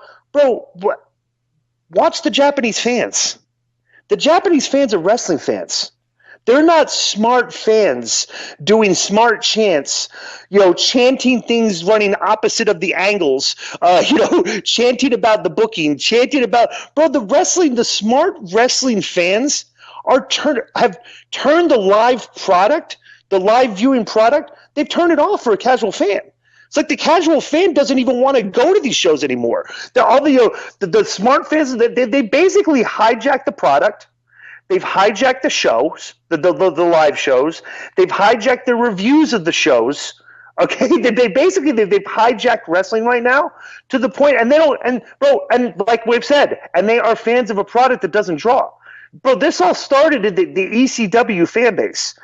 S3: Watch the Japanese fans. The Japanese fans are wrestling fans. They're not smart fans doing smart chants, chanting things running opposite of the angles, chanting about the booking, chanting about the smart wrestling fans have turned the live product, the live viewing product, they've turned it off for a casual fan. It's the casual fan doesn't even want to go to these shows anymore. All the smart fans, they basically hijack the product. They've hijacked the shows, the live shows. They've hijacked the reviews of the shows. Okay, they've hijacked wrestling right now to the point, and they don't. And like we've said, and they are fans of a product that doesn't draw. Bro, this all started in the ECW fan base.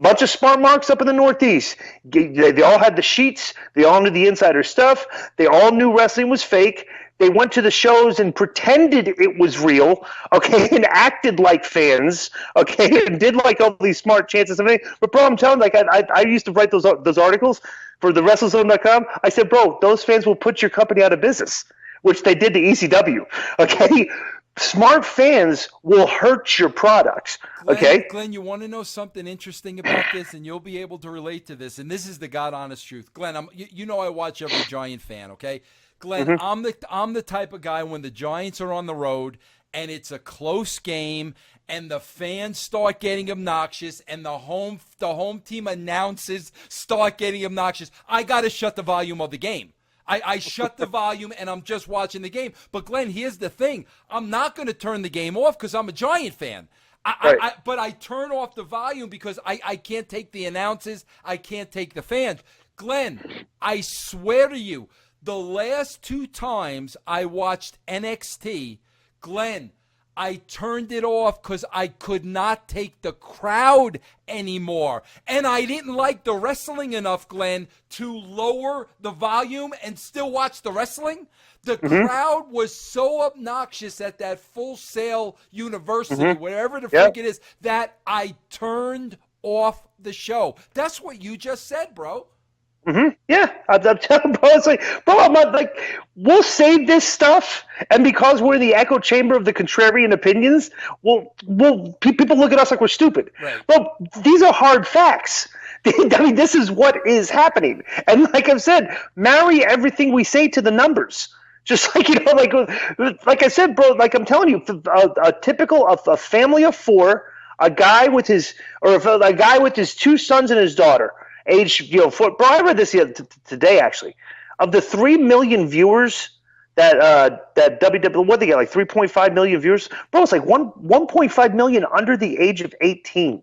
S3: Bunch of smart marks up in the Northeast. They all had the sheets. They all knew the insider stuff. They all knew wrestling was fake. They went to the shows and pretended it was real, okay, and acted like fans, okay, and did all these smart chants and everything. But, bro, I'm telling you, I used to write those articles for the WrestleZone.com. I said, bro, those fans will put your company out of business, which they did to ECW, okay? Smart fans will hurt your products, okay?
S2: Glenn, you want to know something interesting about this, and you'll be able to relate to this, and this is the God-honest truth. Glenn, I watch every Giant fan, okay? Glenn, I'm the type of guy when the Giants are on the road and it's a close game and the fans start getting obnoxious and the home team announcers start getting obnoxious, I got to shut the volume of the game. I shut the volume and I'm just watching the game. But, Glenn, here's the thing. I'm not going to turn the game off because I'm a Giant fan. But I turn off the volume because I can't take the announcers. I can't take the fans. Glenn, I swear to you, the last 2 times I watched NXT, Glenn, I turned it off because I could not take the crowd anymore. And I didn't like the wrestling enough, Glenn, to lower the volume and still watch the wrestling. The crowd was so obnoxious at that Full Sail University, whatever the freak it is, that I turned off the show. That's what you just said, bro.
S3: Yeah, I'm telling bro, it's bro, I'm not we'll save this stuff, and because we're in the echo chamber of the contrarian opinions, people look at us like we're stupid. Right. Well, these are hard facts. I mean, this is what is happening, and like I've said, marry everything we say to the numbers. Just like I said, bro, I'm telling you, a typical a family of 4, a guy with his 2 sons and his daughter. Age, bro, I read this today, actually. Of the 3 million viewers that WW, what they get, like 3.5 million viewers, bro. It's like 1.5 million under the age of 18.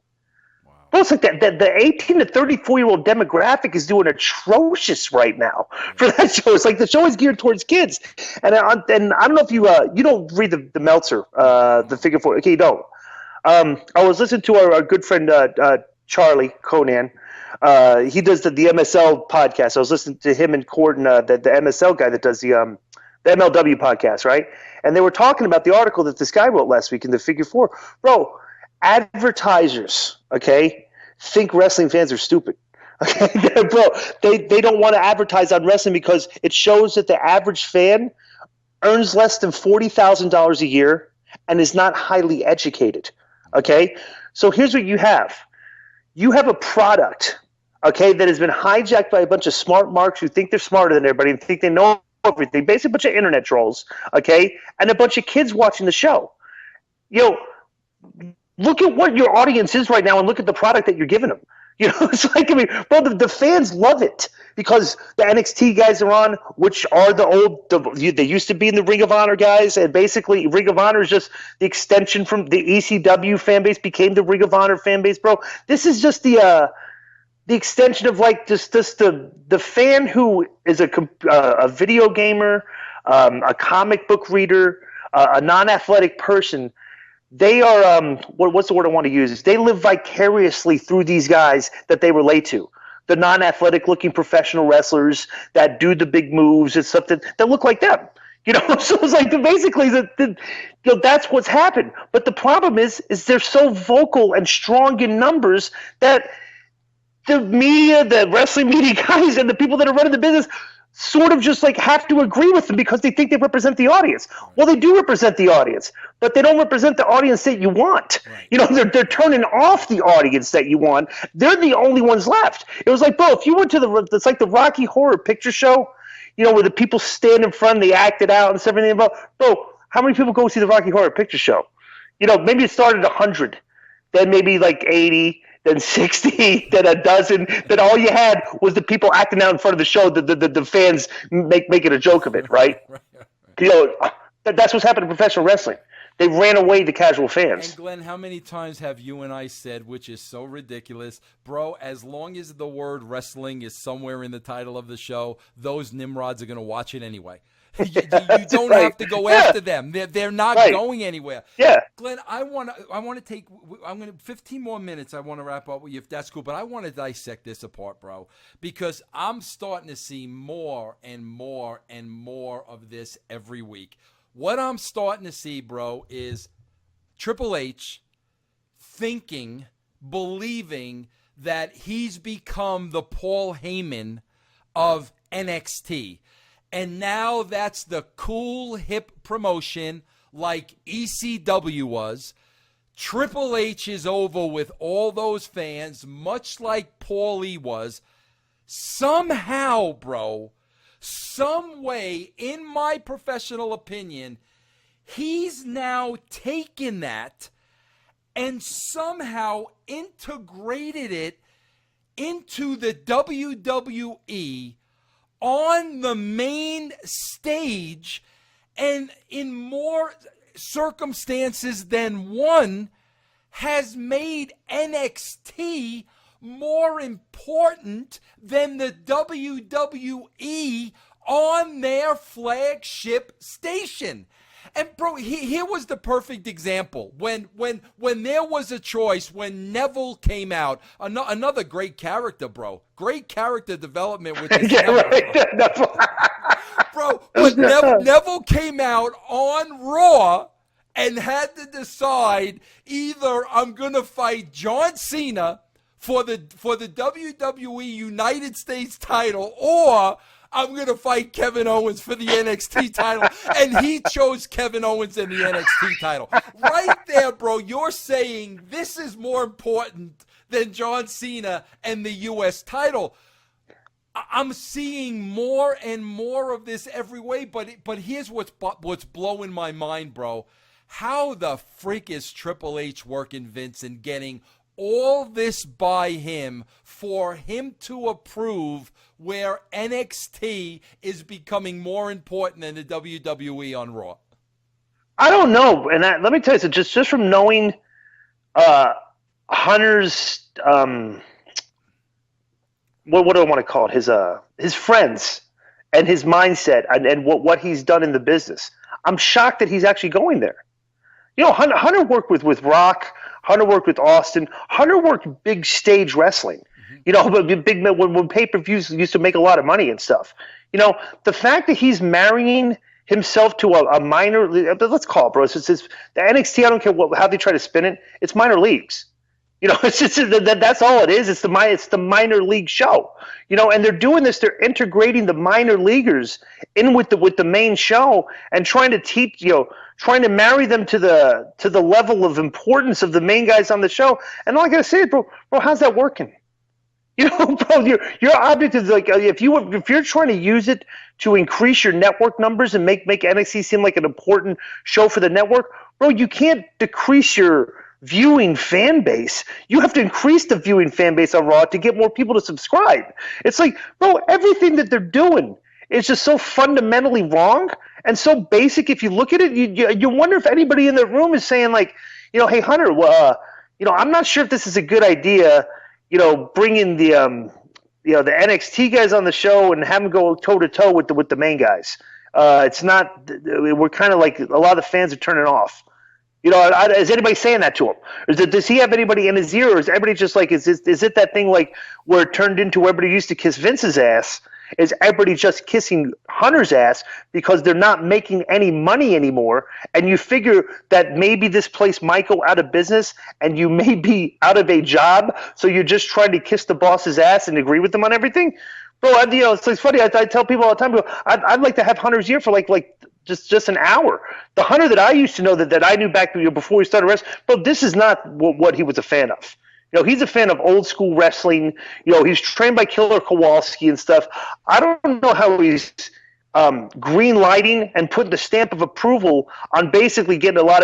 S3: Bro, it's like the 18 to 34-year-old demographic is doing atrocious right now for that show. It's like the show is geared towards kids, and I don't know if you don't read the Meltzer, the Figure Four. Okay, you don't. I was listening to our good friend Charlie Conan. He does the MSL podcast. I was listening to him and Corden, the MSL guy that does the MLW podcast, right? And they were talking about the article that this guy wrote last week in the Figure Four. Bro, advertisers, okay, think wrestling fans are stupid. Okay, bro, they don't want to advertise on wrestling because it shows that the average fan earns less than $40,000 a year and is not highly educated. Okay, so here's what you have. You have a product, okay, that has been hijacked by a bunch of smart marks who think they're smarter than everybody and think they know everything. Basically, a bunch of internet trolls, okay, and a bunch of kids watching the show. Look at what your audience is right now and look at the product that you're giving them. It's like, I mean, bro, the fans love it because the NXT guys are on, which are they used to be in the Ring of Honor guys, and basically Ring of Honor is just the extension from the ECW fan base became the Ring of Honor fan base, bro. This is just the extension of like just the fan who is a video gamer, a comic book reader, a non-athletic person. They are what's the word I want to use? They live vicariously through these guys that they relate to. The non-athletic looking professional wrestlers that do the big moves and something that look like them. So it's like basically that's what's happened. But the problem is they're so vocal and strong in numbers that the media, the wrestling media guys, and the people that are running the business sort of just like have to agree with them because they think they represent the audience. Well, they do represent the audience, but they don't represent the audience that you want. Right. They're turning off the audience that you want. They're the only ones left. It was like, bro, if you went to it's like the Rocky Horror Picture Show, where the people stand in front, they act it out and stuff, everything about. Bro, how many people go see the Rocky Horror Picture Show? Maybe it started 100, then maybe like 80. Then 60, then a dozen, then all you had was the people acting out in front of the show, the fans making a joke of it, right? That's what's happened in professional wrestling. They ran away the casual fans.
S2: And Glenn, how many times have you and I said, which is so ridiculous, bro, as long as the word wrestling is somewhere in the title of the show, those Nimrods are going to watch it anyway. You don't have to go after them. They're not going anywhere.
S3: Yeah.
S2: Glenn, I want to take 15 more minutes. I want to wrap up with you if that's cool, but I want to dissect this apart, bro, because I'm starting to see more and more and more of this every week. What I'm starting to see, bro, is Triple H thinking, believing that he's become the Paul Heyman of NXT. And now that's the cool, hip promotion like ECW was. Triple H is over with all those fans, much like Paulie was. Somehow, bro, some way, in my professional opinion, he's now taken that and somehow integrated it into the WWE on the main stage, and in more circumstances than one, has made NXT more important than the WWE on their flagship station. And bro, here was the perfect example. When there was a choice, when Neville came out, another great character, bro. Great character development with this Neville. Bro, when Neville came out on Raw and had to decide, either I'm going to fight John Cena for the WWE United States title, or I'm going to fight Kevin Owens for the NXT title. And he chose Kevin Owens and the NXT title. Right there, bro, you're saying this is more important than John Cena and the U.S. title. I'm seeing more and more of this every way, but here's what's blowing my mind, bro. How the freak is Triple H working Vince and getting all this by him for him to approve where NXT is becoming more important than the WWE on Raw?
S3: I don't know, and let me tell you, so just from knowing Hunter's what do I want to call it? His friends and his mindset and what he's done in the business. I'm shocked that he's actually going there. You know, Hunter worked with Rock. Hunter worked with Austin. Hunter worked big stage wrestling. Mm-hmm. You know, big when pay-per-views used to make a lot of money and stuff. You know, the fact that he's marrying himself to a minor, let's call it, bro. It's the NXT. I don't care how they try to spin it. It's minor leagues. You know, it's just that's all it is. It's the minor league show. You know, and they're doing this. They're integrating the minor leaguers in with the main show and trying to teach. You know, trying to marry them to the level of importance of the main guys on the show. And all I gotta say is, bro, how's that working? You know, bro, your object is like if you're trying to use it to increase your network numbers and make NXT seem like an important show for the network, bro, you can't decrease your viewing fan base. You have to increase the viewing fan base on Raw to get more people to subscribe. It's like, bro, everything that they're doing is just so fundamentally wrong and so basic. If you look at it, you wonder if anybody in the room is saying like, you know, hey Hunter, you know, I'm not sure if this is a good idea. You know, bringing the the NXT guys on the show and have them go toe to toe with the main guys. It's not. We're kind of like a lot of the fans are turning off. You know, is anybody saying that to him? Does he have anybody in his ear, or is everybody just like, is it that thing like where it turned into everybody used to kiss Vince's ass? Is everybody just kissing Hunter's ass because they're not making any money anymore? And you figure that maybe this place might go out of business and you may be out of a job, so you're just trying to kiss the boss's ass and agree with them on everything? Bro, you know, it's funny. I tell people all the time, I'd like to have Hunter's ear for like just an hour. The Hunter that I used to know that I knew back before we started wrestling, but this is not what he was a fan of. You know, he's a fan of old school wrestling. You know, he's trained by Killer Kowalski and stuff. I don't know how he's green lighting and putting the stamp of approval on basically getting a lot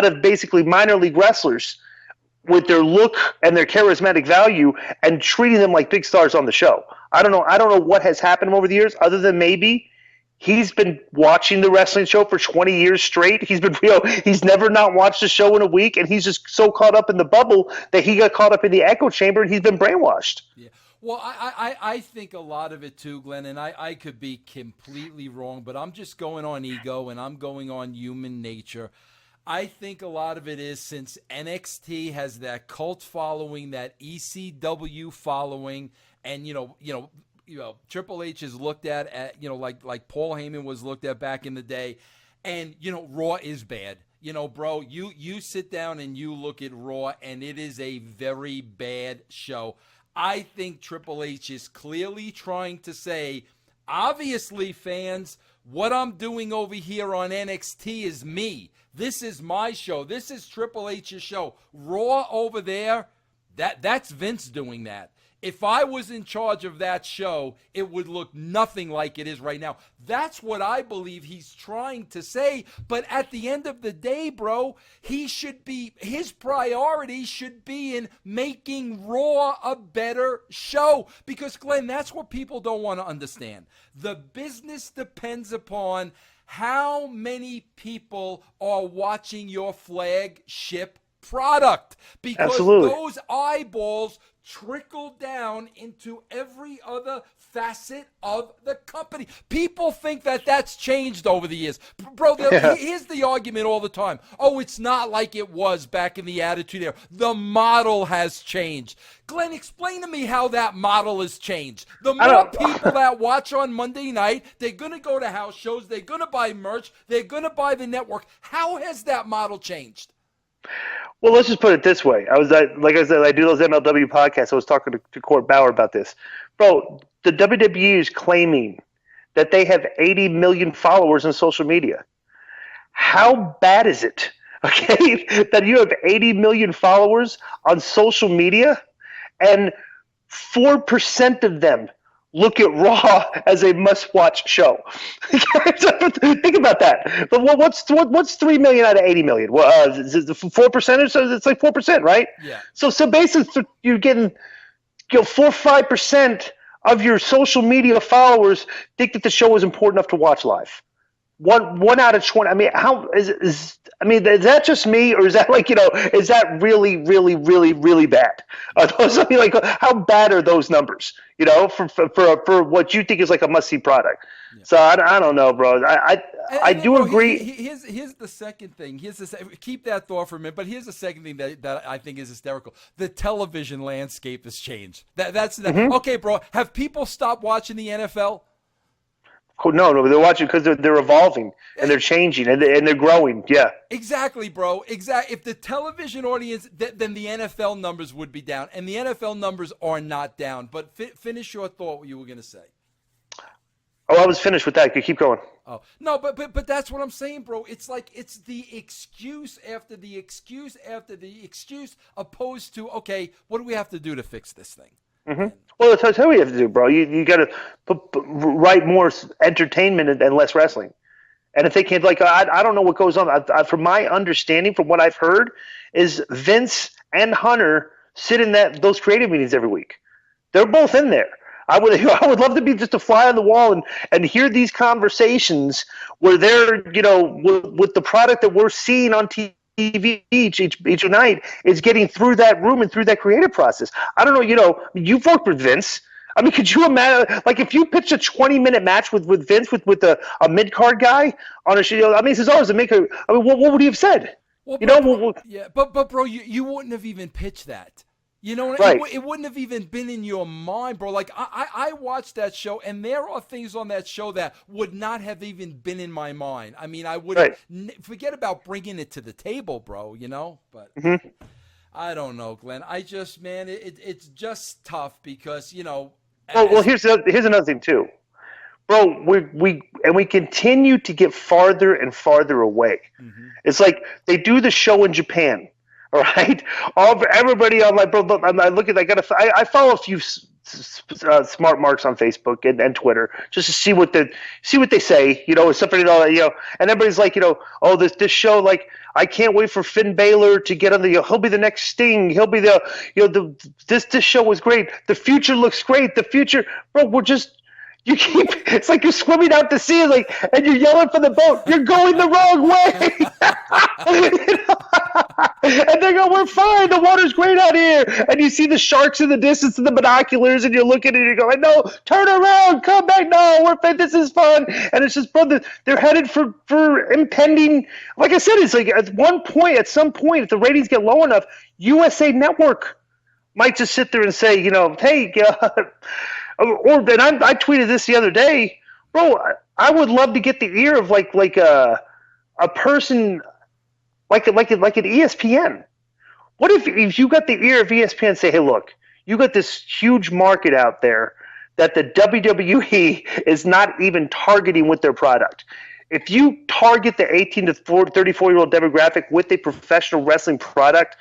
S3: of basically minor league wrestlers with their look and their charismatic value and treating them like big stars on the show. I don't know what has happened over the years other than maybe he's been watching the wrestling show for 20 years straight. He's never not watched a show in a week, and he's just so caught up in the bubble that he got caught up in the echo chamber, and he's been brainwashed.
S2: Yeah. Well, I think a lot of it too, Glenn, and I could be completely wrong, but I'm just going on ego and I'm going on human nature. I think a lot of it is since NXT has that cult following, that ECW following, and you know, Triple H is looked at like Paul Heyman was looked at back in the day, and you know, Raw is bad. You know, bro, you sit down and you look at Raw, and it is a very bad show. I think Triple H is clearly trying to say, obviously, fans, what I'm doing over here on NXT is me. This is my show. This is Triple H's show. Raw over there, that's Vince doing that. If I was in charge of that show, it would look nothing like it is right now. That's what I believe he's trying to say. But at the end of the day, bro, his priority should be in making Raw a better show. Because, Glenn, that's what people don't want to understand. The business depends upon how many people are watching your flagship product. Because
S3: Absolutely.
S2: Those eyeballs trickle down into every other facet of the company. People think that that's changed over the years. Bro, here's the argument all the time. Oh, it's not like it was back in the Attitude Era. The model has changed. Glenn, explain to me how that model has changed. The more people that watch on Monday night, they're going to go to house shows, they're going to buy merch, they're going to buy the network. How has that model changed?
S3: Well, let's just put it this way. Like I said, I do those MLW podcasts. I was talking to Court Bauer about this. Bro, the WWE is claiming that they have 80 million followers on social media. How bad is it, okay, that you have 80 million followers on social media and 4% of them look at Raw as a must-watch show. Think about that. But what's 3 million out of 80 million? Well, is it 4%? So it's like 4%, right?
S2: Yeah.
S3: So basically, you're getting 4 or 5% of your social media followers think that the show is important enough to watch live. One out of 20. I mean, is that just me, or is that is that really, really, really, really bad? Are those, how bad are those numbers? For what you think is like a must-see product. Yeah. So I don't know, bro. I do agree.
S2: Here's the second thing. Keep that thought for a minute. But here's the second thing that I think is hysterical. The television landscape has changed. That's okay, bro. Have people stopped watching the NFL?
S3: No, they're watching because they're evolving and they're changing and they're growing. Yeah,
S2: exactly, bro. Exactly. If the television audience, then the NFL numbers would be down, and the NFL numbers are not down. But finish your thought. What you were going to say?
S3: Oh, I was finished with that. Keep going.
S2: Oh no, but that's what I'm saying, bro. It's like it's the excuse after the excuse after the excuse, opposed to okay, what do we have to do to fix this thing?
S3: Mm-hmm. Well, that's what you have to do, bro. You got to write more entertainment and less wrestling. And if they can't, I don't know what goes on. From my understanding, from what I've heard, is Vince and Hunter sit in those creative meetings every week. They're both in there. I would love to be just a fly on the wall and hear these conversations where they're with the product that we're seeing on TV. Each night is getting through that room and through that creative process. I don't know, you've worked with Vince. I mean, could you imagine, if you pitched a 20-minute match with Vince with a mid-card guy on a show? I mean, he says, "Oh, it's a mid-card." I mean, what would he have said?
S2: Well, yeah, but bro, you wouldn't have even pitched that.
S3: Right.
S2: It wouldn't have even been in your mind, bro. I watched that show, and there are things on that show that would not have even been in my mind. I mean, I would forget about bringing it to the table, bro, But I don't know, Glenn. It's just tough because,
S3: Well, here's another thing, too. Bro, we continue to get farther and farther away. Mm-hmm. It's like they do the show in Japan. All right, everybody on bro. I look at. I follow a few smart marks on Facebook and Twitter just to see what they say. Something and everybody's like, oh, this show, I can't wait for Finn Balor to get on he'll be the next Sting. He'll be this show was great. The future looks great. The future, bro. It's like you're swimming out to sea, and you're yelling for the boat. You're going the wrong way. And they go, "We're fine. The water's great out here." And you see the sharks in the distance in the binoculars, and you're looking and you're going, "No, turn around, come back. No, we're fine. This is fun." And it's just, bro, they're headed for impending. Like I said, it's like at some point, if the ratings get low enough, USA Network might just sit there and say, hey, then I tweeted this the other day, bro. I would love to get the ear of a person like an ESPN. What if you got the ear of ESPN and say, hey, look, you got this huge market out there that the WWE is not even targeting with their product. If you target the 18 to 34-year-old demographic with a professional wrestling product,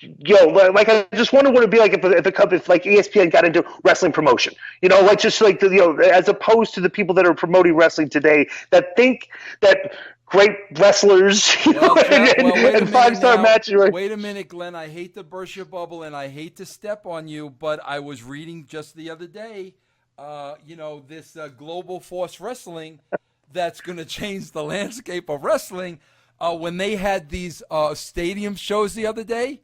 S3: I just wonder what it'd be like if ESPN got into wrestling promotion, as opposed to the people that are promoting wrestling today that think that great wrestlers, and 5-star matches. Right?
S2: Wait a minute, Glenn. I hate to burst your bubble and I hate to step on you, but I was reading just the other day, this Global Force Wrestling that's going to change the landscape of wrestling. When they had these stadium shows the other day.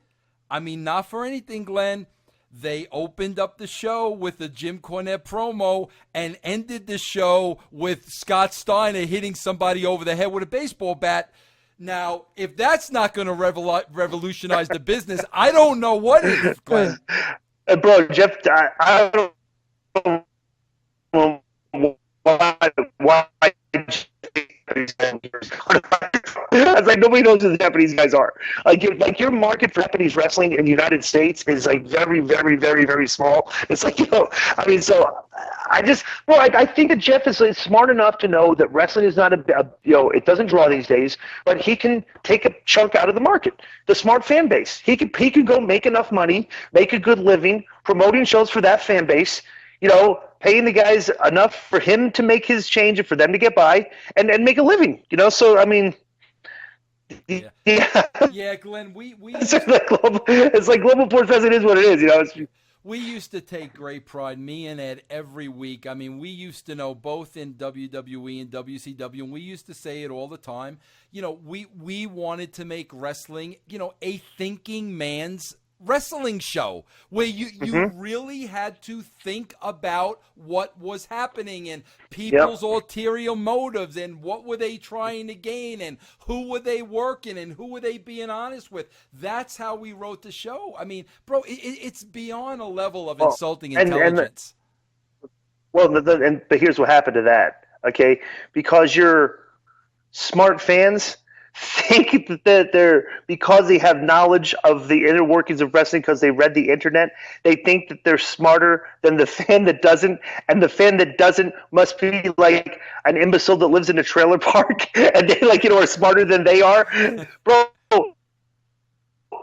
S2: I mean, not for anything, Glenn. They opened up the show with a Jim Cornette promo and ended the show with Scott Steiner hitting somebody over the head with a baseball bat. Now, if that's not going to revolutionize the business, I don't know what is, Glenn.
S3: Bro, Jeff, I don't know why It's like nobody knows who the Japanese guys are. Your market for Japanese wrestling in the United States is very, very, very, very small. It's I think that Jeff is smart enough to know that wrestling is not it doesn't draw these days, but he can take a chunk out of the market, the smart fan base. He can go make enough money, make a good living, promoting shows for that fan base. paying the guys enough for him to make his change and for them to get by and make a living. So I mean,
S2: yeah, Glenn, we
S3: it's like global sports wrestling is what it is.
S2: We used to take great pride, me and Ed, every week. I mean, we used to know both in WWE and WCW, and we used to say it all the time. We wanted to make wrestling, a thinking man's wrestling show where you really had to think about what was happening and people's ulterior motives and what were they trying to gain and who were they working and who were they being honest with. That's how we wrote the show. I mean, bro, it's beyond a level of insulting intelligence.
S3: But here's what happened to that, okay? Because you're smart fans think that they're, because they have knowledge of the inner workings of wrestling because they read the internet, they think that they're smarter than the fan that doesn't, and the fan that doesn't must be like an imbecile that lives in a trailer park and they are smarter than they are. Bro,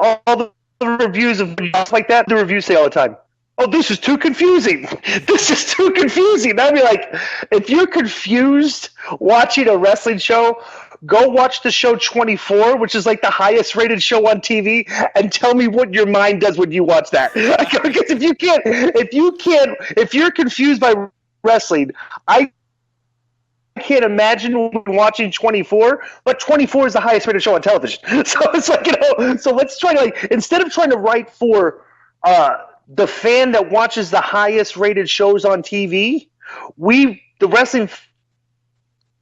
S3: all the reviews of videos like that, the reviews say all the time, oh, this is too confusing. This is too confusing. I'd be like, if you're confused watching a wrestling show, go watch the show 24, which is like the highest rated show on TV, and tell me what your mind does when you watch that. Because if you're confused by wrestling, I can't imagine watching 24, but 24 is the highest rated show on television. So it's like, so let's try to instead of trying to write for the fan that watches the highest rated shows on TV,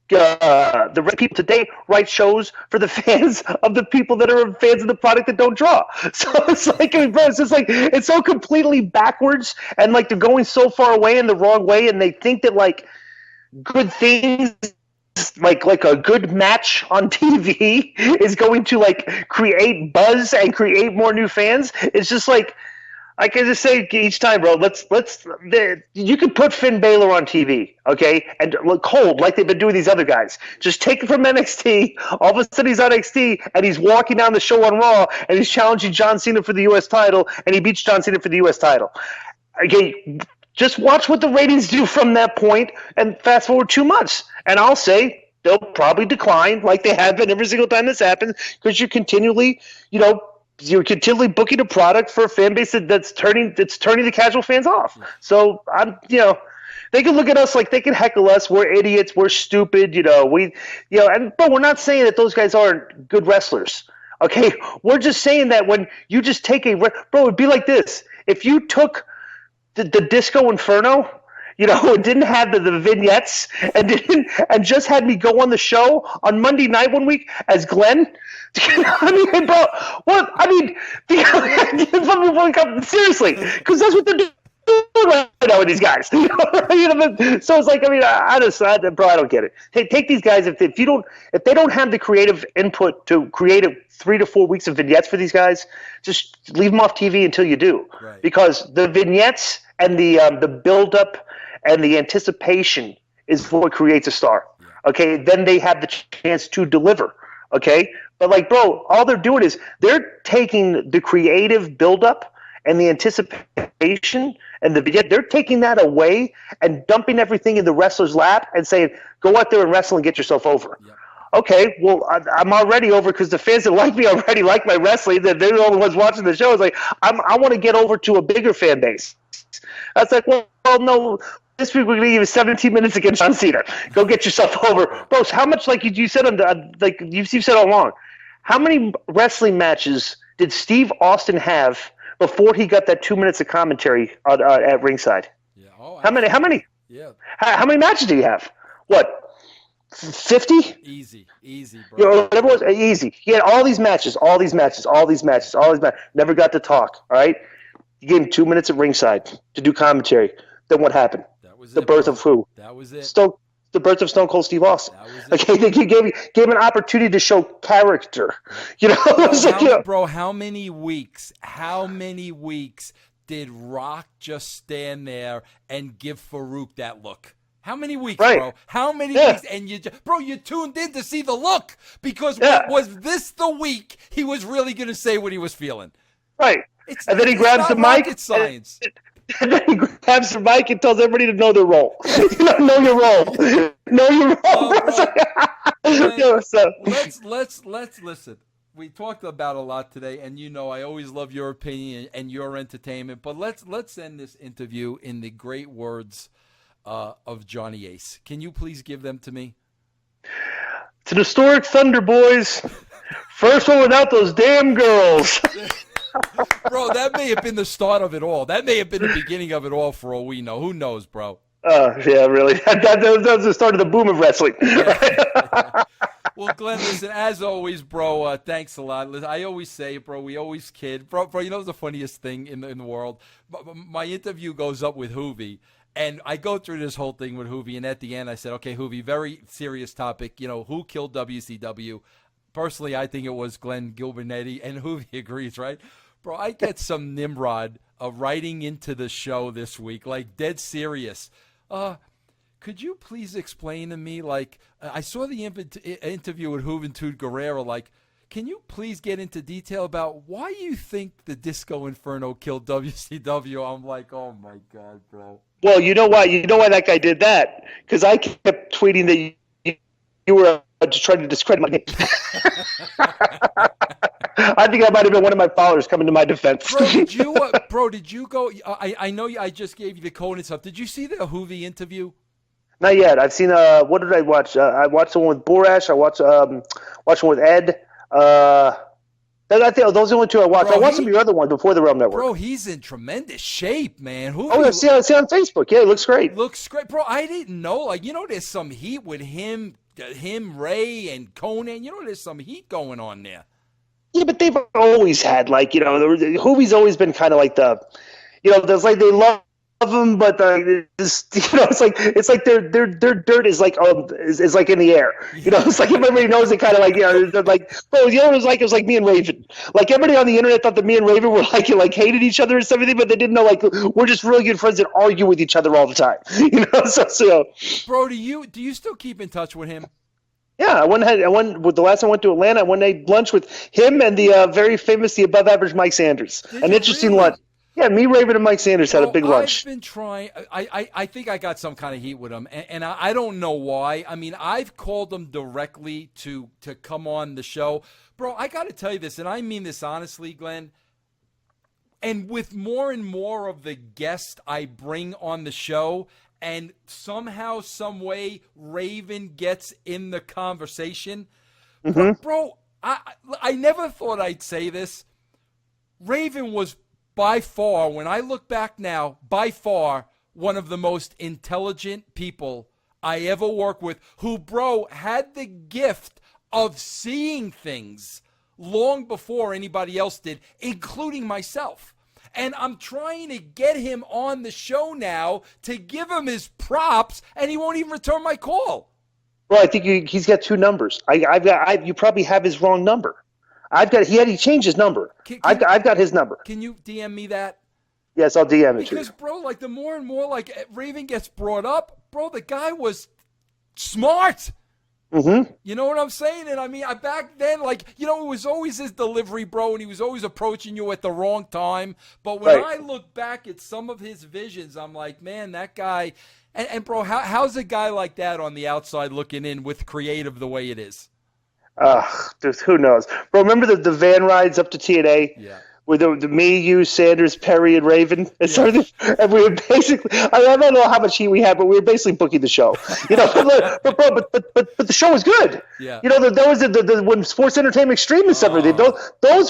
S3: the people today write shows for the fans of the people that are fans of the product that don't draw. So it's like, bro, it's just like, it's so completely backwards, and like they're going so far away in the wrong way, and they think that like good things, like a good match on TV is going to like create buzz and create more new fans. It's just like, I can just say each time, bro, you could put Finn Balor on TV, okay, and look cold like they've been doing these other guys. Just take it from NXT. All of a sudden he's on NXT, and he's walking down the show on Raw, and he's challenging John Cena for the U.S. title, and he beats John Cena for the U.S. title. Okay, just watch what the ratings do from that point, and fast forward 2 months, and I'll say they'll probably decline like they have been every single time this happens, because you're continually, you're continually booking a product for a fan base that's turning the casual fans off. So they can look at us like they can heckle us. We're idiots. We're stupid. But we're not saying that those guys aren't good wrestlers. Okay, we're just saying that when you just take it'd be like this: if you took the Disco Inferno, it didn't have the vignettes and just had me go on the show on Monday night one week as Glenn. I mean, bro, what? I mean, seriously, because that's what they're doing right now with these guys. So it's like, I mean, bro, I don't get it. Take these guys if they don't have the creative input to create 3 to 4 weeks of vignettes for these guys, just leave them off TV until you do, right. Because the vignettes and the build up and the anticipation is what creates a star. Yeah. Okay, then they have the chance to deliver. Okay, but like, bro, all they're doing is they're taking the creative buildup and the anticipation and they're taking that away and dumping everything in the wrestler's lap and saying, go out there and wrestle and get yourself over. Yeah. Okay, well, I'm already over because the fans that like me already like my wrestling. They're the only ones watching the show. It's like, I want to get over to a bigger fan base. That's like, well, no. This week we're going to give you 17 minutes against John Cena. Go get yourself over. Bro, how much, like you said you've said all along, how many wrestling matches did Steve Austin have before he got that 2 minutes of commentary at ringside? Yeah. Oh, how many? Yeah. How many matches do you have? What, 50?
S2: Easy, bro.
S3: Whatever it was, easy. He had all these matches. Never got to talk, all right? You gave him 2 minutes at ringside to do commentary. Then what happened? The birth of who?
S2: That was it.
S3: The birth of Stone Cold Steve Austin. Okay, they gave an opportunity to show character.
S2: Bro, how many weeks did Rock just stand there and give Farouk that look? How many weeks, right. Bro? How many weeks? And you tuned in to see the look because was this the week he was really going to say what he was feeling?
S3: Right. And then he grabs the mic.
S2: Rocket science.
S3: And then he grabs the mic and tells everybody to know their role. Know your role. Know your role.
S2: Oh, let's listen. We talked about a lot today, and I always love your opinion and your entertainment. But let's end this interview in the great words of Johnny Ace. Can you please give them to me?
S3: It's an historic Thunder, boys. First one without those damn girls.
S2: Bro, that may have been the start of it all. That may have been the beginning of it all for all we know. Who knows, bro?
S3: Yeah, really. That was the start of the boom of wrestling.
S2: Yeah. Well, Glenn, listen, as always, bro, thanks a lot. Listen, I always say, bro, we always kid. Bro, you know the funniest thing in the world? My interview goes up with Hoovy, and I go through this whole thing with Hoovy, and at the end I said, okay, Hoovy, very serious topic. Who killed WCW? Personally, I think it was Glenn Gilbertti, and Hoovy agrees, right? Bro, I get some Nimrod writing into the show this week, like dead serious. Could you please explain to me, like, I saw the interview with Juventud Guerrero, like, can you please get into detail about why you think the Disco Inferno killed WCW? I'm like, oh my God, bro.
S3: Well, you know why? You know why that guy did that? Because I kept tweeting that you were just trying to discredit my name. I think that might have been one of my followers coming to my defense.
S2: Bro, did you go? I know I just gave you the code and stuff. Did you see the Hoovy interview?
S3: Not yet. I've seen. What did I watch? I watched the one with Borash. I watched one with Ed. I think those are the only two I watched. I watched some of your other ones before the Realm Network.
S2: Bro, he's in tremendous shape, man.
S3: I see on Facebook. Yeah, it looks great.
S2: Looks great, bro. I didn't know. Like, there's some heat with him, Ray, and Conan. There's some heat going on there.
S3: Yeah, but they've always had, like, Hoovy's always been kind of like there's like they love him, but it's like their dirt is like is like in the air. It's like everybody knows it, kind of like they're like, bro. It was like me and Raven. Like, everybody on the internet thought that me and Raven were like hated each other and stuff, but they didn't know, like, we're just really good friends that argue with each other all the time. So.
S2: Bro, do you still keep in touch with him?
S3: Yeah, I went the last time I went to Atlanta. I went and ate lunch with him and the very famous, the above average Mike Sanders. An interesting lunch. Yeah, me, Raven, and Mike Sanders had a big lunch.
S2: I've been trying. I think I got some kind of heat with him, and I don't know why. I mean, I've called him directly to come on the show. Bro, I got to tell you this, and I mean this honestly, Glenn. And with more and more of the guests I bring on the show, and somehow, some way, Raven gets in the conversation.
S3: Mm-hmm.
S2: Bro, I never thought I'd say this. Raven was by far, when I look back now, by far one of the most intelligent people I ever worked with, who, bro, had the gift of seeing things long before anybody else did, including myself. And I'm trying to get him on the show now to give him his props, and he won't even return my call.
S3: Well, I think he's got two numbers. You probably have his wrong number. He changed his number. I've got his number.
S2: Can you DM me that?
S3: Yes, I'll DM it to you.
S2: Because, bro, like, the more and more, like, Raven gets brought up, bro, the guy was smart.
S3: Mm-hmm.
S2: You know what I'm saying? And I mean, back then, like, it was always his delivery, bro, and he was always approaching you at the wrong time. But when I look back at some of his visions, I'm like, man, that guy. And bro, how's a guy like that on the outside looking in with creative the way it is?
S3: Who knows? Bro, remember the van rides up to TNA?
S2: Yeah.
S3: With the me, you, Sanders, Perry, and Raven, and we were basically. I don't know how much heat we had, but we were basically booking the show. But the show was good.
S2: Yeah.
S3: There was the when Sports Entertainment Extreme and stuff. Those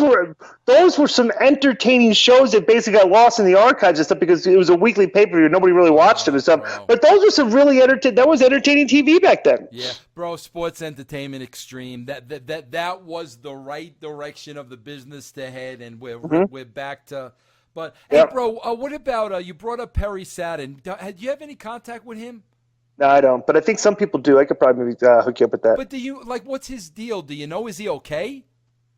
S3: were some entertaining shows that basically got lost in the archives and stuff because it was a weekly pay-per-view. Nobody really watched them and stuff.
S2: Bro.
S3: But those were some really entertaining. That was entertaining TV back then.
S2: Yeah, bro. Sports Entertainment Extreme. That was the right direction of the business to head, and we're back to. But hey, bro, what about you brought up Perry Saturn? Do you have any contact with him?
S3: No, I don't. But I think some people do. I could probably maybe hook you up with that.
S2: But do you what's his deal? Do you know? Is he okay?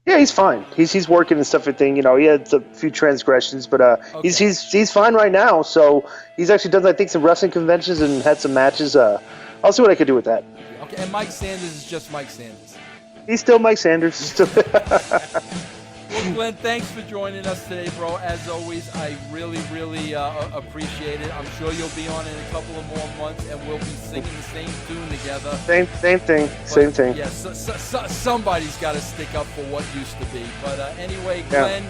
S3: Yeah, he's fine. He's working and stuff. He had a few transgressions, but okay. he's fine right now. So he's actually done, I think, some wrestling conventions and had some matches. I'll see what I could do with that.
S2: Okay, and Mike Sanders is just Mike Sanders.
S3: He's still Mike Sanders.
S2: Well, Glenn, thanks for joining us today, bro. As always, I really, really appreciate it. I'm sure you'll be on in a couple of more months, and we'll be singing the same tune together.
S3: Same thing.
S2: Yeah, somebody's got to stick up for what used to be. But anyway, Glenn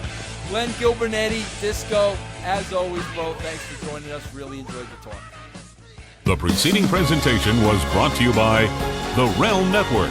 S2: Gilbertti, Disco, as always, bro, thanks for joining us. Really enjoyed the talk.
S1: The preceding presentation was brought to you by the Realm Network.